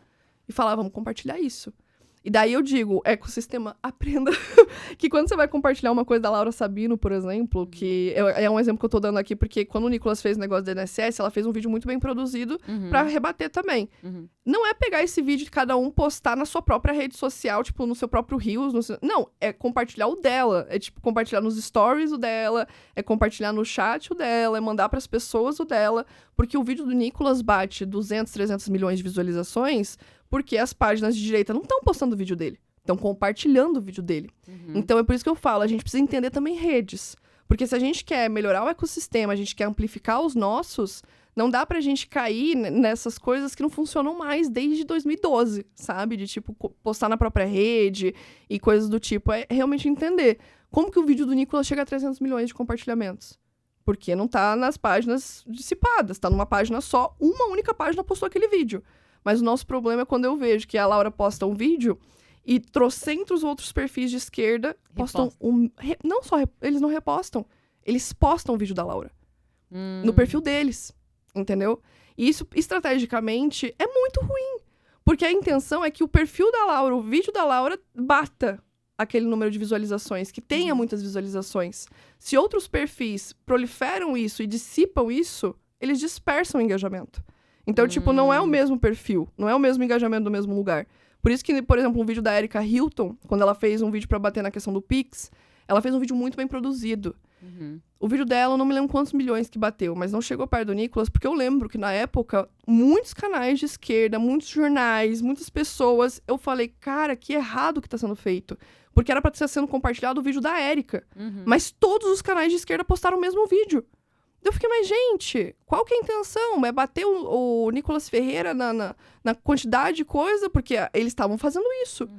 e falar, vamos compartilhar isso. E daí eu digo, ecossistema, aprenda que quando você vai compartilhar uma coisa da Laura Sabino, por exemplo, que é um exemplo que eu tô dando aqui, porque quando o Nicolas fez o negócio da INSS, ela fez um vídeo muito bem produzido pra rebater também. Não é pegar esse vídeo de cada um postar na sua própria rede social, tipo, no seu próprio Reels. Não, é compartilhar o dela. É, tipo, compartilhar nos stories o dela, é compartilhar no chat o dela, é mandar pras pessoas o dela. Porque o vídeo do Nicolas bate 200, 300 milhões de visualizações porque as páginas de direita não estão postando o vídeo dele. Estão compartilhando o vídeo dele. Então, é por isso que eu falo, a gente precisa entender também redes. Porque se a gente quer melhorar o ecossistema, a gente quer amplificar os nossos, não dá pra gente cair nessas coisas que não funcionam mais desde 2012, sabe? De, tipo, postar na própria rede e coisas do tipo. É realmente entender como que o vídeo do Nicolas chega a 300 milhões de compartilhamentos. Porque não tá nas páginas dissipadas, tá numa página só, uma única página postou aquele vídeo. Mas o nosso problema é quando eu vejo que a Laura posta um vídeo e trocentos outros perfis de esquerda postam não só, eles não repostam, eles postam o vídeo da Laura. No perfil deles, entendeu? E isso, estrategicamente, é muito ruim. Porque a intenção é que o perfil da Laura, o vídeo da Laura, bata aquele número de visualizações, que tenha muitas visualizações. Se outros perfis proliferam isso e dissipam isso, eles dispersam o engajamento. Então, tipo, não é o mesmo perfil, não é o mesmo engajamento do mesmo lugar. Por isso que, por exemplo, um vídeo da Erika Hilton, quando ela fez um vídeo pra bater na questão do Pix, ela fez um vídeo muito bem produzido. O vídeo dela, eu não me lembro quantos milhões que bateu, mas não chegou perto do Nicolas, porque eu lembro que, na época, muitos canais de esquerda, muitos jornais, muitas pessoas, eu falei, cara, que errado que tá sendo feito. Porque era pra estar sendo compartilhado o vídeo da Erika. Mas todos os canais de esquerda postaram o mesmo vídeo. Eu fiquei, mas gente, qual que é a intenção? É bater o Nicolas Ferreira na quantidade de coisa? Porque eles estavam fazendo isso.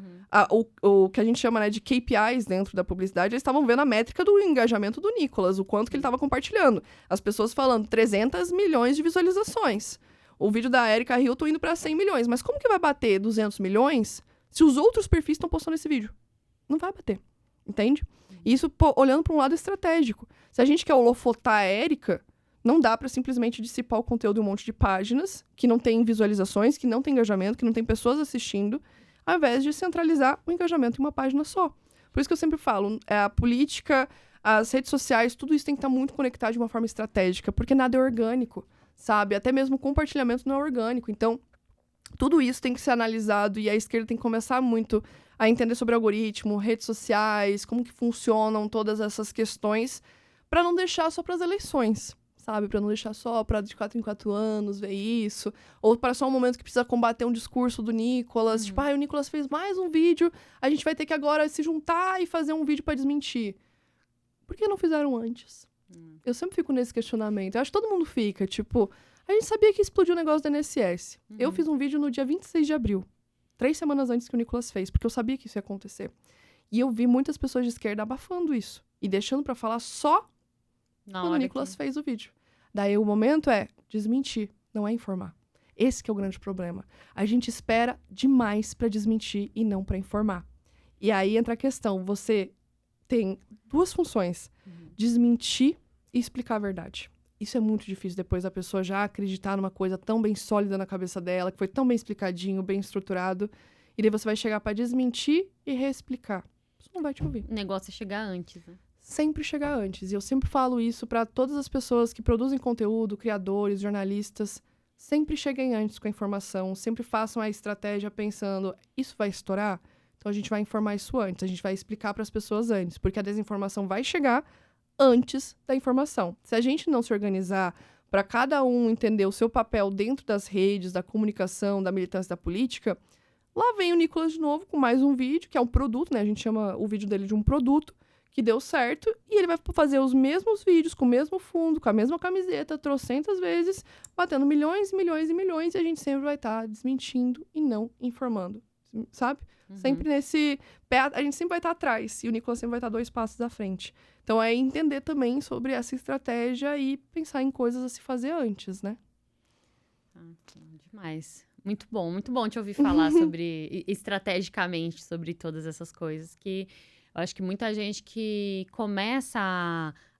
O que a gente chama, né, de KPIs dentro da publicidade, eles estavam vendo a métrica do engajamento do Nicolas, o quanto que ele estava compartilhando. As pessoas falando 300 milhões de visualizações. O vídeo da Erika Hilton indo para 100 milhões. Mas como que vai bater 200 milhões se os outros perfis estão postando esse vídeo? Não vai bater. Entende? Isso olhando para um lado estratégico. Se a gente quer holofotar a Erika, não dá para simplesmente dissipar o conteúdo de um monte de páginas que não tem visualizações, que não tem engajamento, que não tem pessoas assistindo, ao invés de centralizar o engajamento em uma página só. Por isso que eu sempre falo, a política, as redes sociais, tudo isso tem que estar muito conectado de uma forma estratégica, porque nada é orgânico, sabe? Até mesmo o compartilhamento não é orgânico. Então, tudo isso tem que ser analisado e a esquerda tem que começar muito a entender sobre algoritmo, redes sociais, como que funcionam todas essas questões, para não deixar só para as eleições, sabe? Para não deixar só para de 4 em 4 anos ver isso, ou para só um momento que precisa combater um discurso do Nicolas, tipo, o Nicolas fez mais um vídeo, a gente vai ter que agora se juntar e fazer um vídeo para desmentir. Por que não fizeram antes? Eu sempre fico nesse questionamento. Eu acho que todo mundo fica, tipo, a gente sabia que explodiu o negócio da INSS. Eu fiz um vídeo no dia 26 de abril. 3 semanas antes que o Nicolas fez, porque eu sabia que isso ia acontecer. E eu vi muitas pessoas de esquerda abafando isso. E deixando pra falar só quando o Nicolas fez o vídeo. Daí o momento é desmentir, não é informar. Esse que é o grande problema. A gente espera demais pra desmentir e não pra informar. E aí entra a questão, você tem duas funções. Desmentir e explicar a verdade. Isso é muito difícil depois da pessoa já acreditar numa coisa tão bem sólida na cabeça dela, que foi tão bem explicadinho, bem estruturado. E daí você vai chegar pra desmentir e reexplicar. Isso não vai te ouvir. O negócio é chegar antes, né? Sempre chegar antes. E eu sempre falo isso pra todas as pessoas que produzem conteúdo, criadores, jornalistas. Sempre cheguem antes com a informação. Sempre façam a estratégia pensando, isso vai estourar? Então a gente vai informar isso antes. A gente vai explicar pras pessoas antes. Porque a desinformação vai chegar antes da informação. Se a gente não se organizar para cada um entender o seu papel dentro das redes, da comunicação, da militância da política, lá vem o Nicolas de novo com mais um vídeo, que é um produto, né? A gente chama o vídeo dele de um produto, que deu certo, e ele vai fazer os mesmos vídeos, com o mesmo fundo, com a mesma camiseta, trocentas vezes, batendo milhões e milhões e milhões, e a gente sempre vai estar desmentindo e não informando, sabe? Sempre nesse pé, a gente sempre vai estar atrás, e o Nicolas sempre vai estar 2 passos à frente. Então, é entender também sobre essa estratégia e pensar em coisas a se fazer antes, né? Demais. Muito bom te ouvir falar sobre, estrategicamente, sobre todas essas coisas, que eu acho que muita gente que começa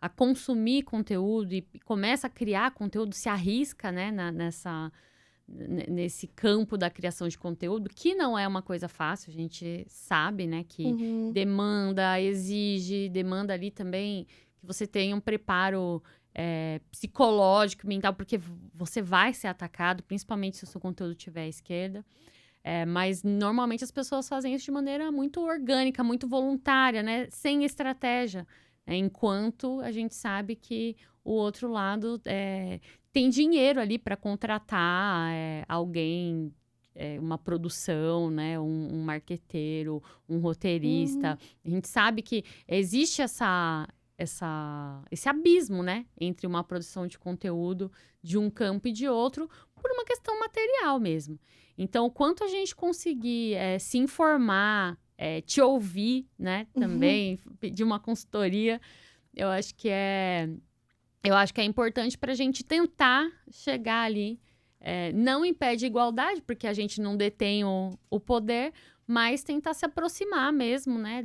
a consumir conteúdo e começa a criar conteúdo, se arrisca, né, nesse campo da criação de conteúdo, que não é uma coisa fácil, a gente sabe, né? Que demanda ali também que você tenha um preparo psicológico, mental, porque você vai ser atacado, principalmente se o seu conteúdo tiver à esquerda. Mas, normalmente, as pessoas fazem isso de maneira muito orgânica, muito voluntária, né? Sem estratégia. Enquanto a gente sabe que o outro lado tem dinheiro ali para contratar alguém, uma produção, né? Um marqueteiro, um roteirista. A gente sabe que existe esse abismo, né? Entre uma produção de conteúdo de um campo e de outro, por uma questão material mesmo. Então, o quanto a gente conseguir se informar, te ouvir, né? Também, pedir uma consultoria, eu acho que é importante para a gente tentar chegar ali. Não em pé de igualdade, porque a gente não detém o poder, mas tentar se aproximar mesmo, né?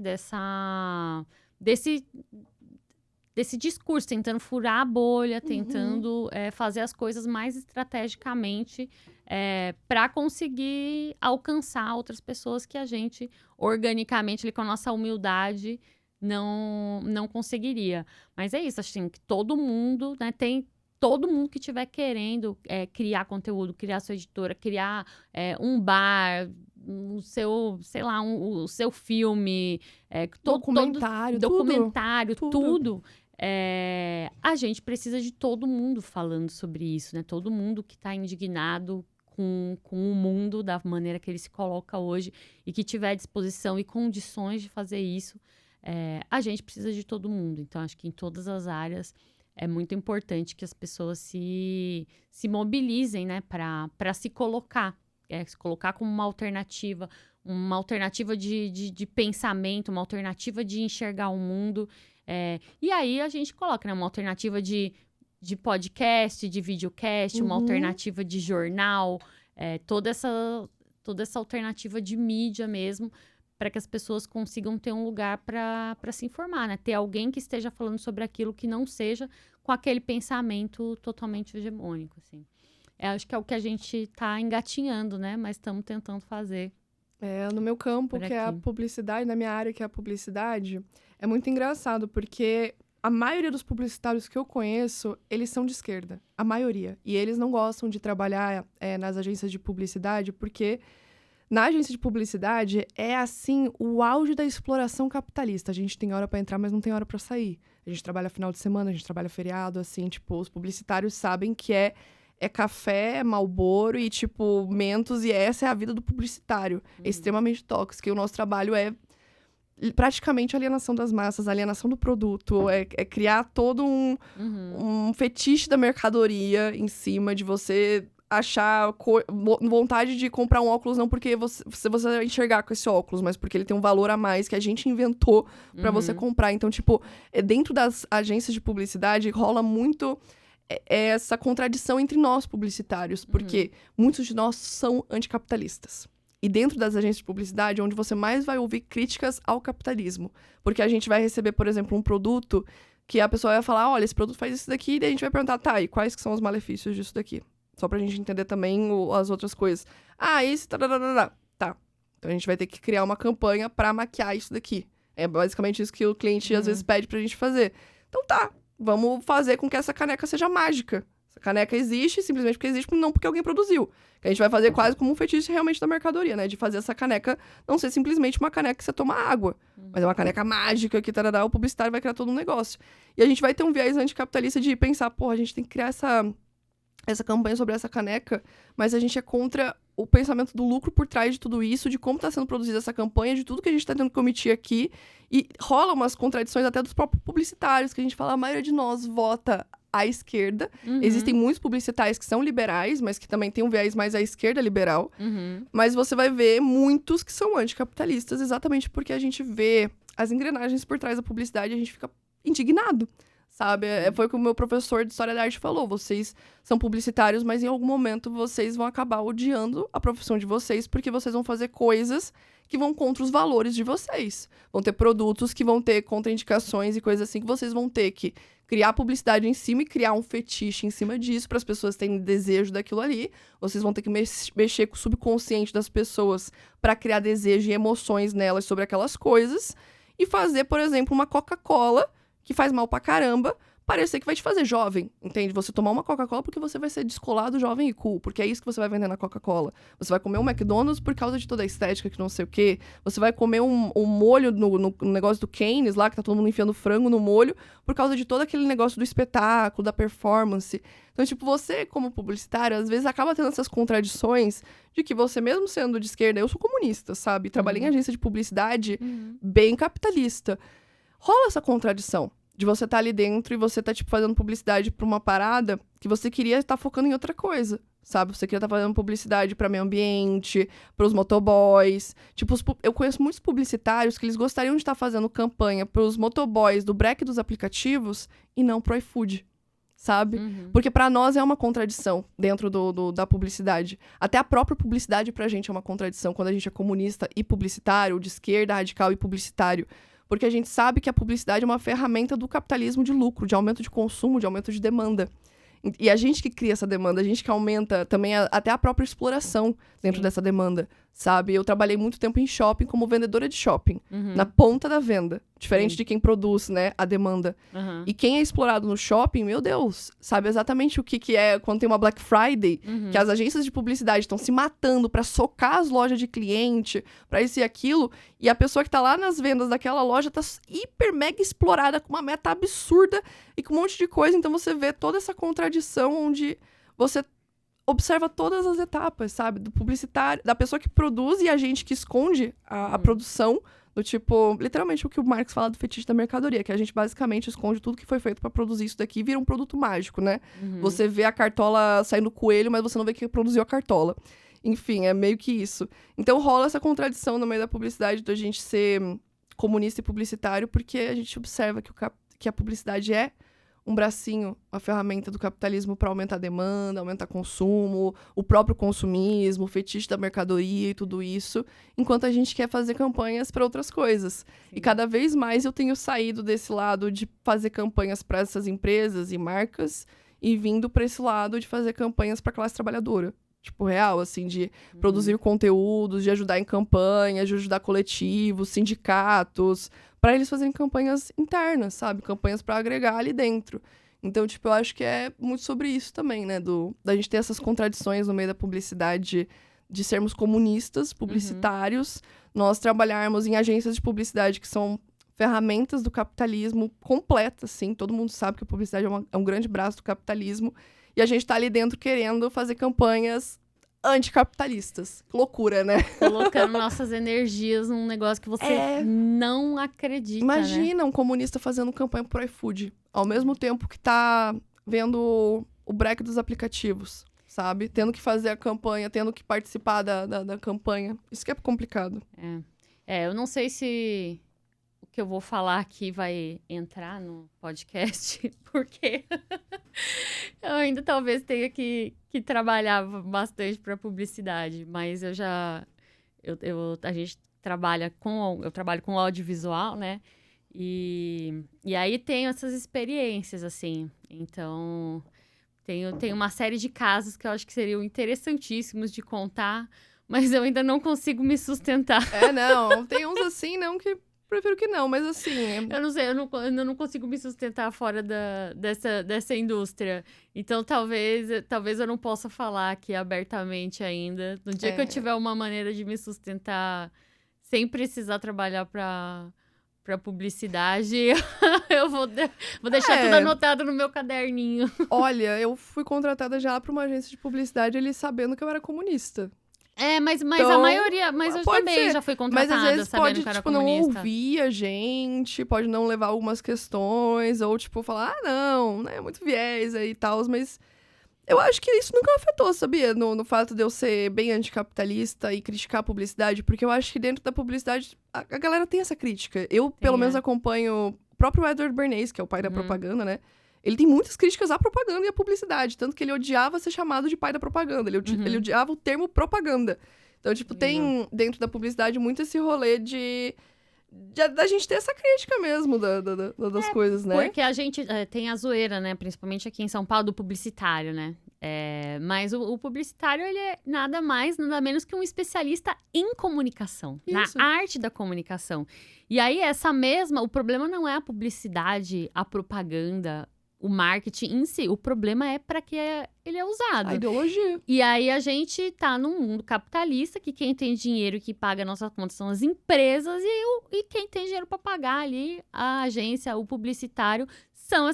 Desse discurso, tentando furar a bolha, tentando fazer as coisas mais estrategicamente para conseguir alcançar outras pessoas que a gente, organicamente, ali, com a nossa humildade, não conseguiria. Mas é isso, assim, que todo mundo, né, todo mundo que estiver querendo criar conteúdo, criar sua editora, criar um bar, o seu, sei lá, o seu filme, documentário, tudo. A gente precisa de todo mundo falando sobre isso, né? Todo mundo que está indignado com o mundo da maneira que ele se coloca hoje e que tiver disposição e condições de fazer isso, a gente precisa de todo mundo. Então, acho que em todas as áreas é muito importante que as pessoas se mobilizem, né? Para se colocar como uma alternativa de pensamento, uma alternativa de enxergar o mundo. E aí a gente coloca, né, uma alternativa de podcast, de videocast, uma alternativa de jornal, toda essa alternativa de mídia mesmo, para que as pessoas consigam ter um lugar para se informar, né? Ter alguém que esteja falando sobre aquilo que não seja com aquele pensamento totalmente hegemônico, assim. Acho que é o que a gente está engatinhando, né? Mas estamos tentando fazer. No meu campo, que é a publicidade, na minha área, que é a publicidade, é muito engraçado, porque a maioria dos publicitários que eu conheço, eles são de esquerda. A maioria. E eles não gostam de trabalhar nas agências de publicidade, porque na agência de publicidade é, assim, o auge da exploração capitalista. A gente tem hora para entrar, mas não tem hora para sair. A gente trabalha final de semana, a gente trabalha feriado, assim, tipo, os publicitários sabem que é café, é Marlboro e, tipo, Mentos, e essa é a vida do publicitário. É extremamente tóxico. E o nosso trabalho é praticamente alienação das massas, alienação do produto, é criar todo um fetiche da mercadoria em cima de você achar vontade de comprar um óculos, não porque você vai enxergar com esse óculos, mas porque ele tem um valor a mais que a gente inventou pra você comprar. Então, tipo, dentro das agências de publicidade rola muito essa contradição entre nós, publicitários, porque muitos de nós são anticapitalistas. E dentro das agências de publicidade, onde você mais vai ouvir críticas ao capitalismo. Porque a gente vai receber, por exemplo, um produto que a pessoa vai falar, olha, esse produto faz isso daqui, e daí a gente vai perguntar, tá, e quais que são os malefícios disso daqui? Só pra gente entender também as outras coisas. Esse... Tá. Então a gente vai ter que criar uma campanha pra maquiar isso daqui. É basicamente isso que o cliente às vezes pede pra gente fazer. Então tá, vamos fazer com que essa caneca seja mágica. Essa caneca existe simplesmente porque existe, não porque alguém produziu. Que a gente vai fazer quase como um fetiche realmente da mercadoria, né? De fazer essa caneca não ser simplesmente uma caneca que você toma água. Mas é uma caneca mágica que o publicitário vai criar todo um negócio. E a gente vai ter um viés anticapitalista de pensar, a gente tem que criar essa campanha sobre essa caneca, mas a gente é contra o pensamento do lucro por trás de tudo isso, de como está sendo produzida essa campanha, de tudo que a gente está tendo que omitir aqui. E rola umas contradições até dos próprios publicitários, que a gente fala, a maioria de nós vota à esquerda. Existem muitos publicitários que são liberais, mas que também têm um viés mais à esquerda liberal. Mas você vai ver muitos que são anticapitalistas, exatamente porque a gente vê as engrenagens por trás da publicidade e a gente fica indignado. Sabe? Foi o que o meu professor de História da Arte falou. Vocês são publicitários, mas em algum momento vocês vão acabar odiando a profissão de vocês, porque vocês vão fazer coisas que vão contra os valores de vocês. Vão ter produtos que vão ter contraindicações e coisas assim, que vocês vão ter que criar publicidade em cima e criar um fetiche em cima disso para as pessoas terem desejo daquilo ali. Vocês vão ter que mexer com o subconsciente das pessoas para criar desejo e emoções nelas sobre aquelas coisas. E fazer, por exemplo, uma Coca-Cola, que faz mal pra caramba, parecer que vai te fazer jovem, entende? Você tomar uma Coca-Cola porque você vai ser descolado, jovem e cool, porque é isso que você vai vender na Coca-Cola. Você vai comer um McDonald's por causa de toda a estética, que não sei o quê. Você vai comer um molho no negócio do Cane's lá, que tá todo mundo enfiando frango no molho, por causa de todo aquele negócio do espetáculo, da performance. Então, tipo, você, como publicitário, às vezes acaba tendo essas contradições de que você, mesmo sendo de esquerda, eu sou comunista, sabe? Trabalhei em agência de publicidade bem capitalista. Rola essa contradição. De você estar ali dentro e você tá, tipo, fazendo publicidade pra uma parada que você queria estar focando em outra coisa, sabe? Você queria estar fazendo publicidade pra meio ambiente, pros motoboys. Tipo, eu conheço muitos publicitários que eles gostariam de estar fazendo campanha pros motoboys do break dos aplicativos e não pro iFood, sabe? Porque pra nós é uma contradição dentro da publicidade. Até a própria publicidade pra gente é uma contradição quando a gente é comunista e publicitário, de esquerda, radical e publicitário. Porque a gente sabe que a publicidade é uma ferramenta do capitalismo de lucro, de aumento de consumo, de aumento de demanda. E a gente que cria essa demanda, a gente que aumenta também até a própria exploração dentro dessa demanda, sabe? Eu trabalhei muito tempo em shopping como vendedora de shopping, na ponta da venda. Diferente de quem produz, né, a demanda. E quem é explorado no shopping, meu Deus, sabe exatamente o que é quando tem uma Black Friday, que as agências de publicidade estão se matando pra socar as lojas de cliente, pra isso e aquilo, e a pessoa que tá lá nas vendas daquela loja tá hiper mega explorada com uma meta absurda e com um monte de coisa. Então você vê toda essa contradição onde você observa todas as etapas, sabe? Do publicitário, da pessoa que produz e a gente que esconde a produção. Do tipo, literalmente o que o Marx fala do fetiche da mercadoria, que a gente basicamente esconde tudo que foi feito pra produzir isso daqui e vira um produto mágico, né? Você vê a cartola saindo coelho, mas você não vê quem produziu a cartola. Enfim, é meio que isso. Então rola essa contradição no meio da publicidade da gente ser comunista e publicitário, porque a gente observa que a publicidade é um bracinho, uma ferramenta do capitalismo para aumentar a demanda, aumentar consumo, o próprio consumismo, o fetiche da mercadoria e tudo isso, enquanto a gente quer fazer campanhas para outras coisas. Sim. E cada vez mais eu tenho saído desse lado de fazer campanhas para essas empresas e marcas e vindo para esse lado de fazer campanhas para a classe trabalhadora. Tipo, real, assim, de produzir conteúdos, de ajudar em campanhas, de ajudar coletivos, sindicatos, para eles fazerem campanhas internas, sabe? Campanhas para agregar ali dentro. Então, tipo, eu acho que é muito sobre isso também, né? Da gente ter essas contradições no meio da publicidade, de sermos comunistas, publicitários, nós trabalharmos em agências de publicidade que são ferramentas do capitalismo completas, assim. Todo mundo sabe que a publicidade é um grande braço do capitalismo. E a gente tá ali dentro querendo fazer campanhas anticapitalistas. Que loucura, né? Colocando nossas energias num negócio que você não acredita, Imagina, né? Um comunista fazendo campanha pro iFood. Ao mesmo tempo que tá vendo o break dos aplicativos, sabe? Tendo que fazer a campanha, tendo que participar da campanha. Isso que é complicado. Eu não sei se o que eu vou falar aqui vai entrar no podcast, porque eu ainda talvez tenha que trabalhar bastante para publicidade, mas eu trabalho com audiovisual, né? E aí tenho essas experiências, assim. Então, tenho uma série de casos que eu acho que seriam interessantíssimos de contar, mas eu ainda não consigo me sustentar. Não. Tem uns assim, não, que prefiro que não, mas assim... Eu não sei, eu não consigo me sustentar fora dessa indústria. Então, talvez eu não possa falar aqui abertamente ainda. No dia que eu tiver uma maneira de me sustentar sem precisar trabalhar para publicidade, eu vou deixar tudo anotado no meu caderninho. Olha, eu fui contratada já para uma agência de publicidade, eles sabendo que eu era comunista. Mas então, a maioria... Mas eu também já fui contratada, mas às vezes sabendo pode, que eu era tipo, comunista. não ouvir a gente, pode não levar algumas questões, ou, tipo, falar, não, né, muito viés aí e tal, mas eu acho que isso nunca afetou, sabia? No fato de eu ser bem anticapitalista e criticar a publicidade, porque eu acho que dentro da publicidade a galera tem essa crítica. Eu, pelo menos, acompanho o próprio Edward Bernays, que é o pai da propaganda, né? Ele tem muitas críticas à propaganda e à publicidade, tanto que ele odiava ser chamado de pai da propaganda, ele odiava o termo propaganda. Então, tipo, tem dentro da publicidade muito esse rolê de da gente ter essa crítica mesmo das coisas, né? Porque a gente tem a zoeira, né? Principalmente aqui em São Paulo, do publicitário, né? Mas o publicitário, ele é nada mais, nada menos que um especialista em comunicação. Isso. Na arte da comunicação. E aí, o problema não é a publicidade, a propaganda, o marketing em si. O problema é para que ele é usado. A ideologia. E aí, a gente tá num mundo capitalista, que quem tem dinheiro e que paga a nossa conta são as empresas, e quem tem dinheiro para pagar ali, a agência, o publicitário, são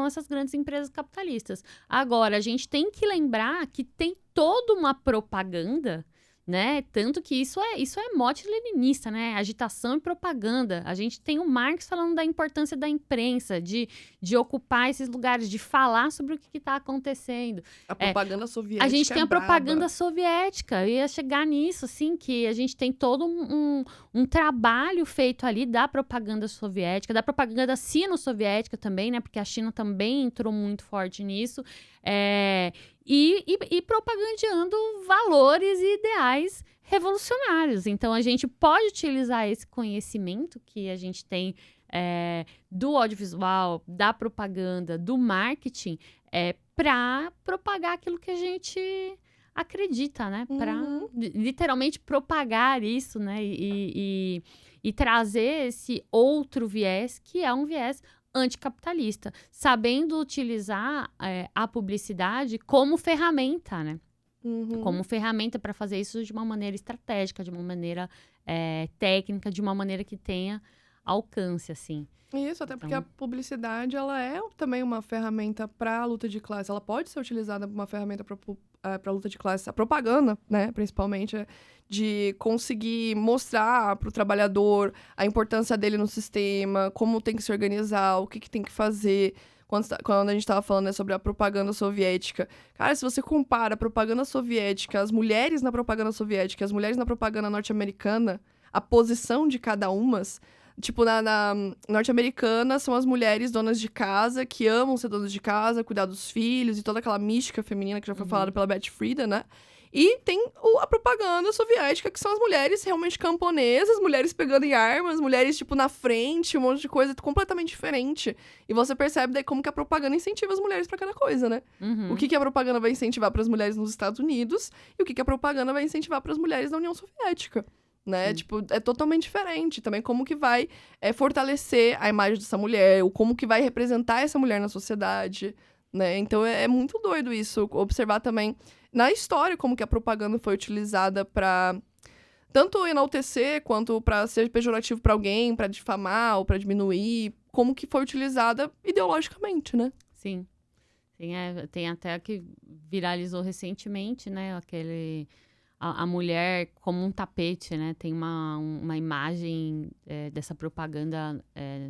essas grandes empresas capitalistas. Agora, a gente tem que lembrar que tem toda uma propaganda, né? Tanto que isso é mote leninista, né? Agitação e propaganda. A gente tem o Marx falando da importância da imprensa, de ocupar esses lugares, de falar sobre o que está acontecendo. A propaganda soviética. A gente tem a propaganda braba. soviética. Eu ia chegar nisso, assim, que a gente tem todo um trabalho feito ali da propaganda soviética, da propaganda sino-soviética também, né? Porque a China também entrou muito forte nisso. E propagandeando valores e ideais revolucionários. Então, a gente pode utilizar esse conhecimento que a gente tem do audiovisual, da propaganda, do marketing, para propagar aquilo que a gente acredita, né? Para literalmente propagar isso, né? E trazer esse outro viés, que é um viés anticapitalista, sabendo utilizar a publicidade como ferramenta, né? Como ferramenta para fazer isso de uma maneira estratégica, de uma maneira técnica, de uma maneira que tenha alcance, assim. Isso, até porque a publicidade, ela é também uma ferramenta para a luta de classe. Ela pode ser utilizada como uma ferramenta para a luta de classe. A propaganda, né, principalmente, de conseguir mostrar para o trabalhador a importância dele no sistema, como tem que se organizar, o que tem que fazer. Quando a gente estava falando sobre a propaganda soviética. Cara, se você compara a propaganda soviética, as mulheres na propaganda soviética, as mulheres na propaganda norte-americana, a posição de cada uma... Tipo, na norte-americana, são as mulheres donas de casa, que amam ser donas de casa, cuidar dos filhos e toda aquela mística feminina que já foi falada pela Betty Friedan, né? E tem a propaganda soviética, que são as mulheres realmente camponesas, mulheres pegando em armas, mulheres, tipo, na frente, um monte de coisa completamente diferente. E você percebe daí como que a propaganda incentiva as mulheres pra cada coisa, né? O que a propaganda vai incentivar para as mulheres nos Estados Unidos e o que a propaganda vai incentivar para as mulheres na União Soviética. Né? Tipo, é totalmente diferente. Também como que vai fortalecer a imagem dessa mulher, ou como que vai representar essa mulher na sociedade, né? Então é muito doido isso, observar também na história como que a propaganda foi utilizada para tanto enaltecer quanto para ser pejorativo para alguém, para difamar ou para diminuir, como que foi utilizada ideologicamente, né? Sim. Tem até que viralizou recentemente, né? A mulher como um tapete, né? Tem uma imagem dessa propaganda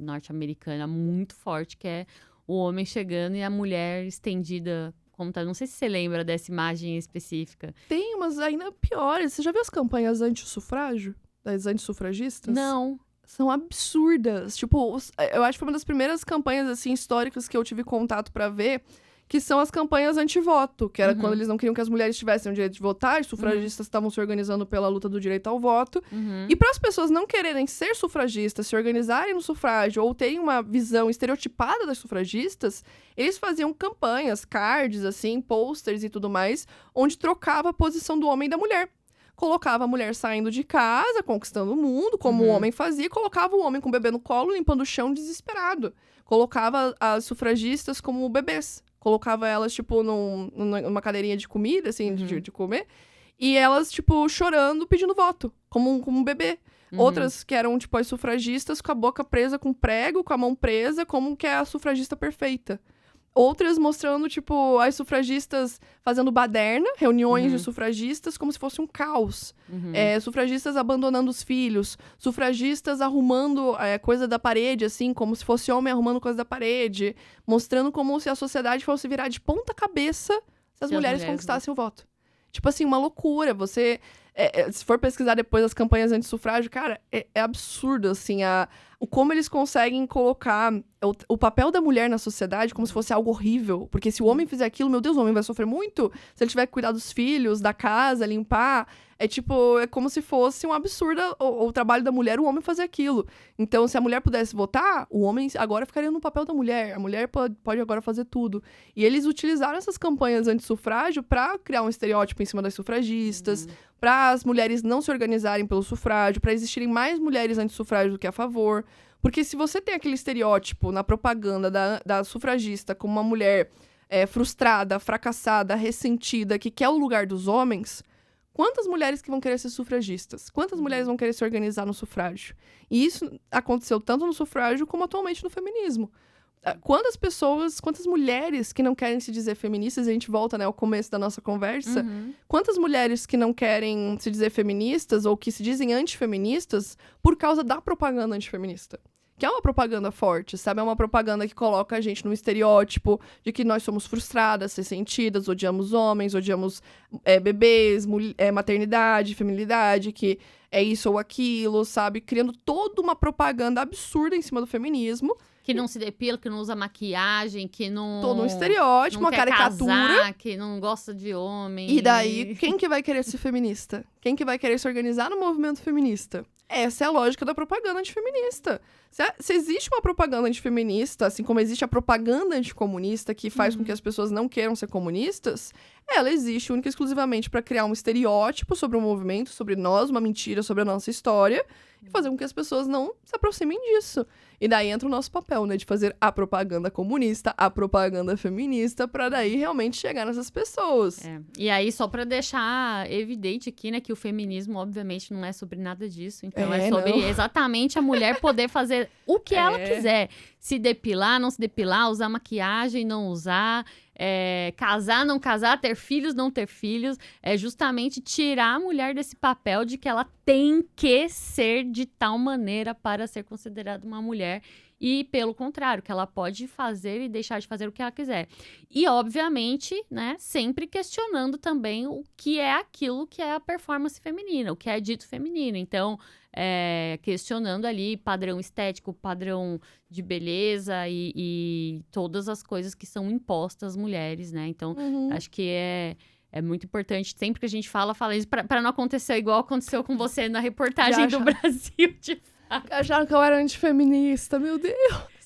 norte-americana muito forte, que é o homem chegando e a mulher estendida como tá. Não sei se você lembra dessa imagem específica. Tem umas ainda piores. Você já viu as campanhas anti-sufrágio? Das antissufragistas? Não. São absurdas. Tipo, eu acho que foi uma das primeiras campanhas, assim, históricas que eu tive contato pra ver, que são as campanhas anti-voto, que era quando eles não queriam que as mulheres tivessem o direito de votar, os sufragistas estavam se organizando pela luta do direito ao voto. E para as pessoas não quererem ser sufragistas, se organizarem no sufrágio ou terem uma visão estereotipada das sufragistas, eles faziam campanhas, cards, assim, posters e tudo mais, onde trocava a posição do homem e da mulher. Colocava a mulher saindo de casa, conquistando o mundo, como o homem fazia, e colocava o homem com o bebê no colo, limpando o chão, desesperado. Colocava as sufragistas como bebês. Colocava elas, tipo, numa cadeirinha de comida, assim, de comer. E elas, tipo, chorando, pedindo voto, como um bebê. Outras que eram, tipo, as sufragistas com a boca presa com prego, com a mão presa, como que é a sufragista perfeita. Outras mostrando, tipo, as sufragistas fazendo baderna, reuniões de sufragistas, como se fosse um caos. Sufragistas abandonando os filhos, sufragistas arrumando coisa da parede, assim, como se fosse homem arrumando coisa da parede, mostrando como se a sociedade fosse virar de ponta cabeça se as mulheres conquistassem o voto. Tipo assim, uma loucura. Você Se for pesquisar depois as campanhas anti-sufrágio, cara, é absurdo, assim, como eles conseguem colocar o papel da mulher na sociedade como se fosse algo horrível. Porque se o homem fizer aquilo, meu Deus, o homem vai sofrer muito. Se ele tiver que cuidar dos filhos, da casa, limpar... É como se fosse um absurdo o trabalho da mulher, o homem fazer aquilo. Então, se a mulher pudesse votar, o homem agora ficaria no papel da mulher. A mulher pode agora fazer tudo. E eles utilizaram essas campanhas anti-sufrágio para criar um estereótipo em cima das sufragistas, para as mulheres não se organizarem pelo sufrágio, para existirem mais mulheres anti-sufrágio do que a favor. Porque se você tem aquele estereótipo na propaganda da sufragista como uma mulher frustrada, fracassada, ressentida, que quer o lugar dos homens... Quantas mulheres que vão querer ser sufragistas? Quantas mulheres vão querer se organizar no sufrágio? E isso aconteceu tanto no sufrágio como atualmente no feminismo. Quantas mulheres que não querem se dizer feministas, a gente volta, né, ao começo da nossa conversa, quantas mulheres que não querem se dizer feministas ou que se dizem antifeministas por causa da propaganda antifeminista? Que é uma propaganda forte, sabe? É uma propaganda que coloca a gente num estereótipo de que nós somos frustradas, ressentidas, odiamos homens, odiamos bebês, maternidade, feminilidade, que é isso ou aquilo, sabe? Criando toda uma propaganda absurda em cima do feminismo. Que não se depila, que não usa maquiagem, que não... Todo um estereótipo, não uma caricatura. Casar, que não gosta de homem. E daí, quem que vai querer ser feminista? Quem que vai querer se organizar no movimento feminista? Essa é a lógica da propaganda antifeminista. Se existe uma propaganda antifeminista, assim como existe a propaganda anticomunista que faz com que as pessoas não queiram ser comunistas, ela existe única e exclusivamente para criar um estereótipo sobre o movimento, sobre nós, uma mentira sobre a nossa história, e fazer com que as pessoas não se aproximem disso. E daí entra o nosso papel, né, de fazer a propaganda comunista, a propaganda feminista, para daí realmente chegar nessas pessoas. E aí, só para deixar evidente aqui, né, que o feminismo, obviamente, não é sobre nada disso. Então, é sobre exatamente a mulher poder fazer o que ela quiser. Se depilar, não se depilar, usar maquiagem, não usar... casar, não casar, ter filhos, não ter filhos, é justamente tirar a mulher desse papel de que ela tem que ser de tal maneira para ser considerada uma mulher e, pelo contrário, que ela pode fazer e deixar de fazer o que ela quiser. E, obviamente, né, sempre questionando também o que é aquilo que é a performance feminina, o que é dito feminino. Então, questionando ali padrão estético, padrão de beleza e todas as coisas que são impostas às mulheres, né? Então, acho que é muito importante, sempre que a gente fala isso para não acontecer igual aconteceu com você na reportagem do Brasil, de fato. Acharam que eu era antifeminista, meu Deus!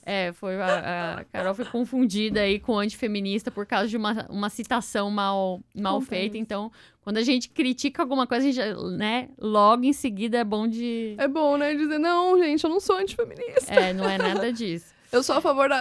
A Carol foi confundida aí com antifeminista por causa de uma citação mal feita. Então, quando a gente critica alguma coisa, a gente, né, logo em seguida é bom de... É bom, né, dizer, não, gente, eu não sou antifeminista. Não é nada disso. Eu sou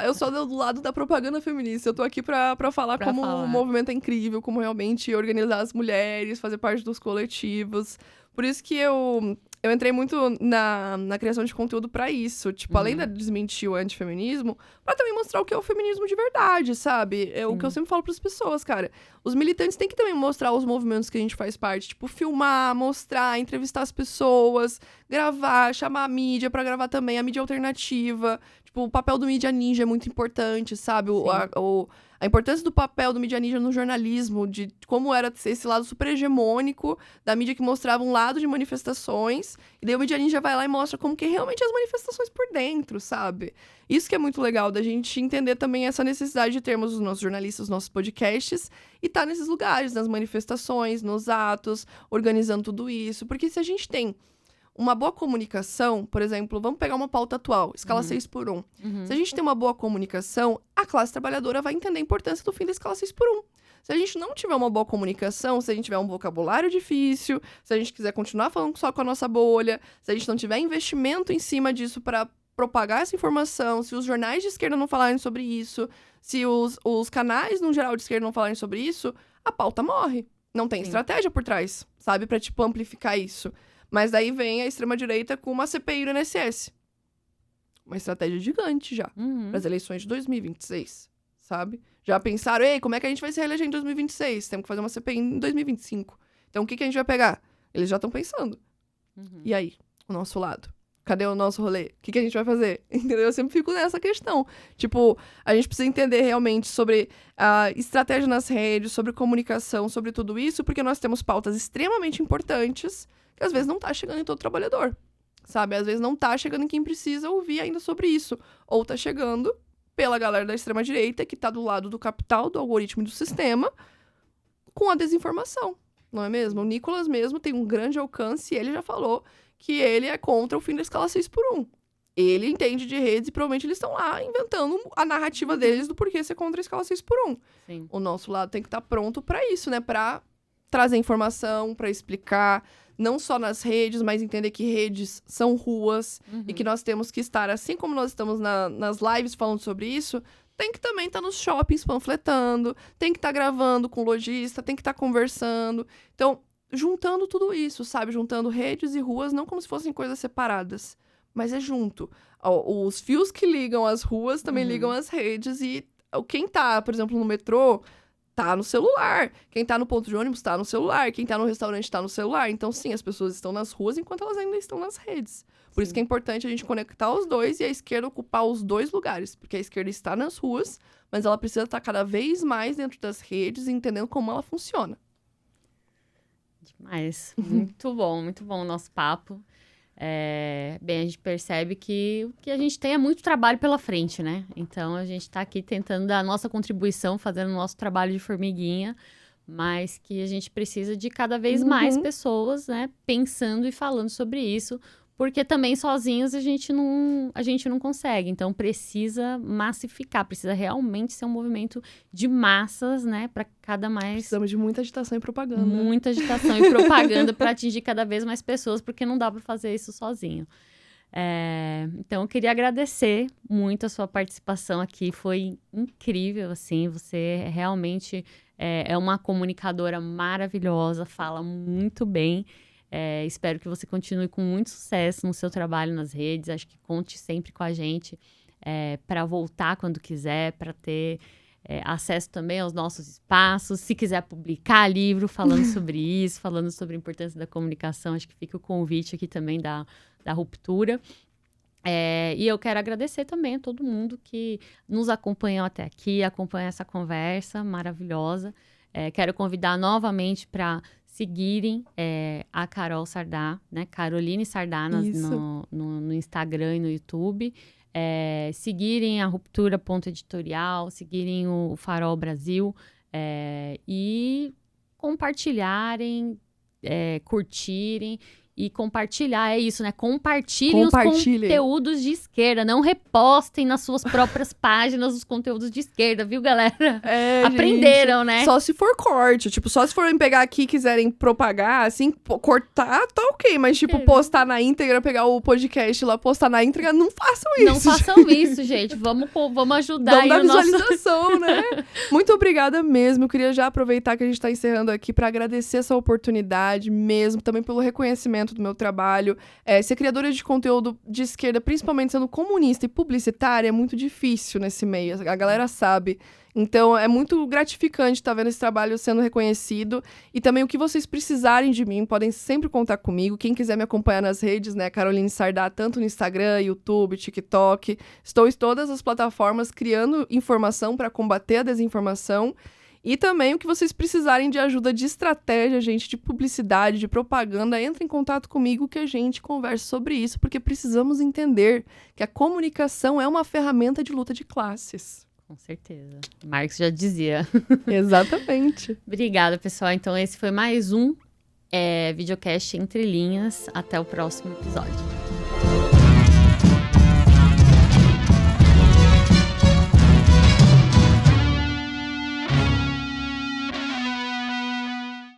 eu sou do lado da propaganda feminista. Eu tô aqui pra falar como o movimento é incrível, como realmente organizar as mulheres, fazer parte dos coletivos. Por isso que eu entrei muito na criação de conteúdo pra isso. Tipo, além de desmentir o antifeminismo, pra também mostrar o que é o feminismo de verdade, sabe? É o que eu sempre falo pras pessoas, cara. Os militantes têm que também mostrar os movimentos que a gente faz parte. Tipo, filmar, mostrar, entrevistar as pessoas, gravar, chamar a mídia pra gravar também, a mídia alternativa. Tipo, o papel do Mídia Ninja é muito importante, sabe? A importância do papel do Mídia Ninja no jornalismo, de como era esse lado super hegemônico da mídia que mostrava um lado de manifestações, e daí o Mídia Ninja vai lá e mostra como que realmente as manifestações por dentro, sabe? Isso que é muito legal, da gente entender também essa necessidade de termos os nossos jornalistas, os nossos podcasts, e estar nesses lugares, nas manifestações, nos atos, organizando tudo isso. Porque se a gente tem uma boa comunicação, por exemplo, vamos pegar uma pauta atual, escala 6x1. Se a gente tem uma boa comunicação, a classe trabalhadora vai entender a importância do fim da escala 6x1. Se a gente não tiver uma boa comunicação, se a gente tiver um vocabulário difícil, se a gente quiser continuar falando só com a nossa bolha, se a gente não tiver investimento em cima disso para propagar essa informação, se os jornais de esquerda não falarem sobre isso, se os canais, no geral, de esquerda não falarem sobre isso, a pauta morre. Não tem estratégia por trás, sabe? Pra, tipo, amplificar isso. Mas daí vem a extrema-direita com uma CPI no INSS. Uma estratégia gigante já, para as eleições de 2026, sabe? Já pensaram, como é que a gente vai se reeleger em 2026? Temos que fazer uma CPI em 2025. Então, o que a gente vai pegar? Eles já estão pensando. E aí, o nosso lado? Cadê o nosso rolê? O que a gente vai fazer? Entendeu? Eu sempre fico nessa questão. Tipo, a gente precisa entender realmente sobre a estratégia nas redes, sobre comunicação, sobre tudo isso, porque nós temos pautas extremamente importantes que às vezes não tá chegando em todo trabalhador, sabe? Às vezes não tá chegando em quem precisa ouvir ainda sobre isso. Ou tá chegando pela galera da extrema-direita que tá do lado do capital, do algoritmo e do sistema, com a desinformação, não é mesmo? O Nicolas mesmo tem um grande alcance e ele já falou que ele é contra o fim da escala 6x1. Ele entende de redes e provavelmente eles estão lá inventando a narrativa deles do porquê ser contra a escala 6x1. Sim. O nosso lado tem que estar pronto para isso, né? Para trazer informação, para explicar, não só nas redes, mas entender que redes são ruas e que nós temos que estar, assim como nós estamos nas lives falando sobre isso, tem que também estar nos shoppings panfletando, tem que estar gravando com o lojista, tem que estar conversando. Então, juntando tudo isso, sabe? Juntando redes e ruas, não como se fossem coisas separadas, mas é junto. Os fios que ligam as ruas também ligam as redes e quem tá, por exemplo, no metrô, tá no celular. Quem tá no ponto de ônibus tá no celular. Quem tá no restaurante tá no celular. Então, sim, as pessoas estão nas ruas enquanto elas ainda estão nas redes. Por isso que é importante a gente conectar os dois e a esquerda ocupar os dois lugares. Porque a esquerda está nas ruas, mas ela precisa estar cada vez mais dentro das redes, entendendo como ela funciona. Demais. Muito bom o nosso papo. Bem, a gente percebe que o que a gente tem é muito trabalho pela frente, né? Então, a gente está aqui tentando dar a nossa contribuição, fazendo o nosso trabalho de formiguinha, mas que a gente precisa de cada vez mais pessoas, né? Pensando e falando sobre isso, porque também sozinhos a gente não consegue. Então, precisa massificar, precisa realmente ser um movimento de massas, né? Para cada mais... Precisamos de muita agitação e propaganda. Muita agitação e propaganda para atingir cada vez mais pessoas, porque não dá para fazer isso sozinho. Então, eu queria agradecer muito a sua participação aqui. Foi incrível, assim. Você realmente é uma comunicadora maravilhosa, fala muito bem. Espero que você continue com muito sucesso no seu trabalho nas redes. Acho que conte sempre com a gente para voltar quando quiser, para ter acesso também aos nossos espaços. Se quiser publicar livro falando sobre isso, falando sobre a importância da comunicação, acho que fica o convite aqui também da Ruptura. E eu quero agradecer também a todo mundo que nos acompanhou até aqui, acompanha essa conversa maravilhosa. Quero convidar novamente para seguirem a Carol Sardá, né? Caroline Sardá no Instagram e no YouTube. Seguirem a Ruptura.editorial, seguirem o Farol Brasil e compartilharem, curtirem. E compartilhar, é isso, né? Compartilhem os conteúdos de esquerda. Não repostem nas suas próprias páginas os conteúdos de esquerda, viu, galera? Aprenderam, gente, né? Só se for corte. Tipo, só se forem pegar aqui e quiserem propagar, assim, cortar, tá ok. Mas, tipo, postar na íntegra, pegar o podcast lá, postar na íntegra, não façam isso. Não façam isso, gente. Vamos ajudar aí o visualização, né? Muito obrigada mesmo. Eu queria já aproveitar que a gente tá encerrando aqui pra agradecer essa oportunidade mesmo, também pelo reconhecimento do meu trabalho. Ser criadora de conteúdo de esquerda, principalmente sendo comunista e publicitária, é muito difícil nesse meio, a galera sabe. Então, é muito gratificante estar vendo esse trabalho sendo reconhecido. E também o que vocês precisarem de mim, podem sempre contar comigo. Quem quiser me acompanhar nas redes, né, Caroline Sardá, tanto no Instagram, YouTube, TikTok. Estou em todas as plataformas criando informação para combater a desinformação. E também o que vocês precisarem de ajuda de estratégia, gente, de publicidade, de propaganda, entre em contato comigo que a gente converse sobre isso, porque precisamos entender que a comunicação é uma ferramenta de luta de classes. Com certeza. Marx já dizia. Exatamente. Obrigada, pessoal. Então, esse foi mais um videocast Entre Linhas. Até o próximo episódio.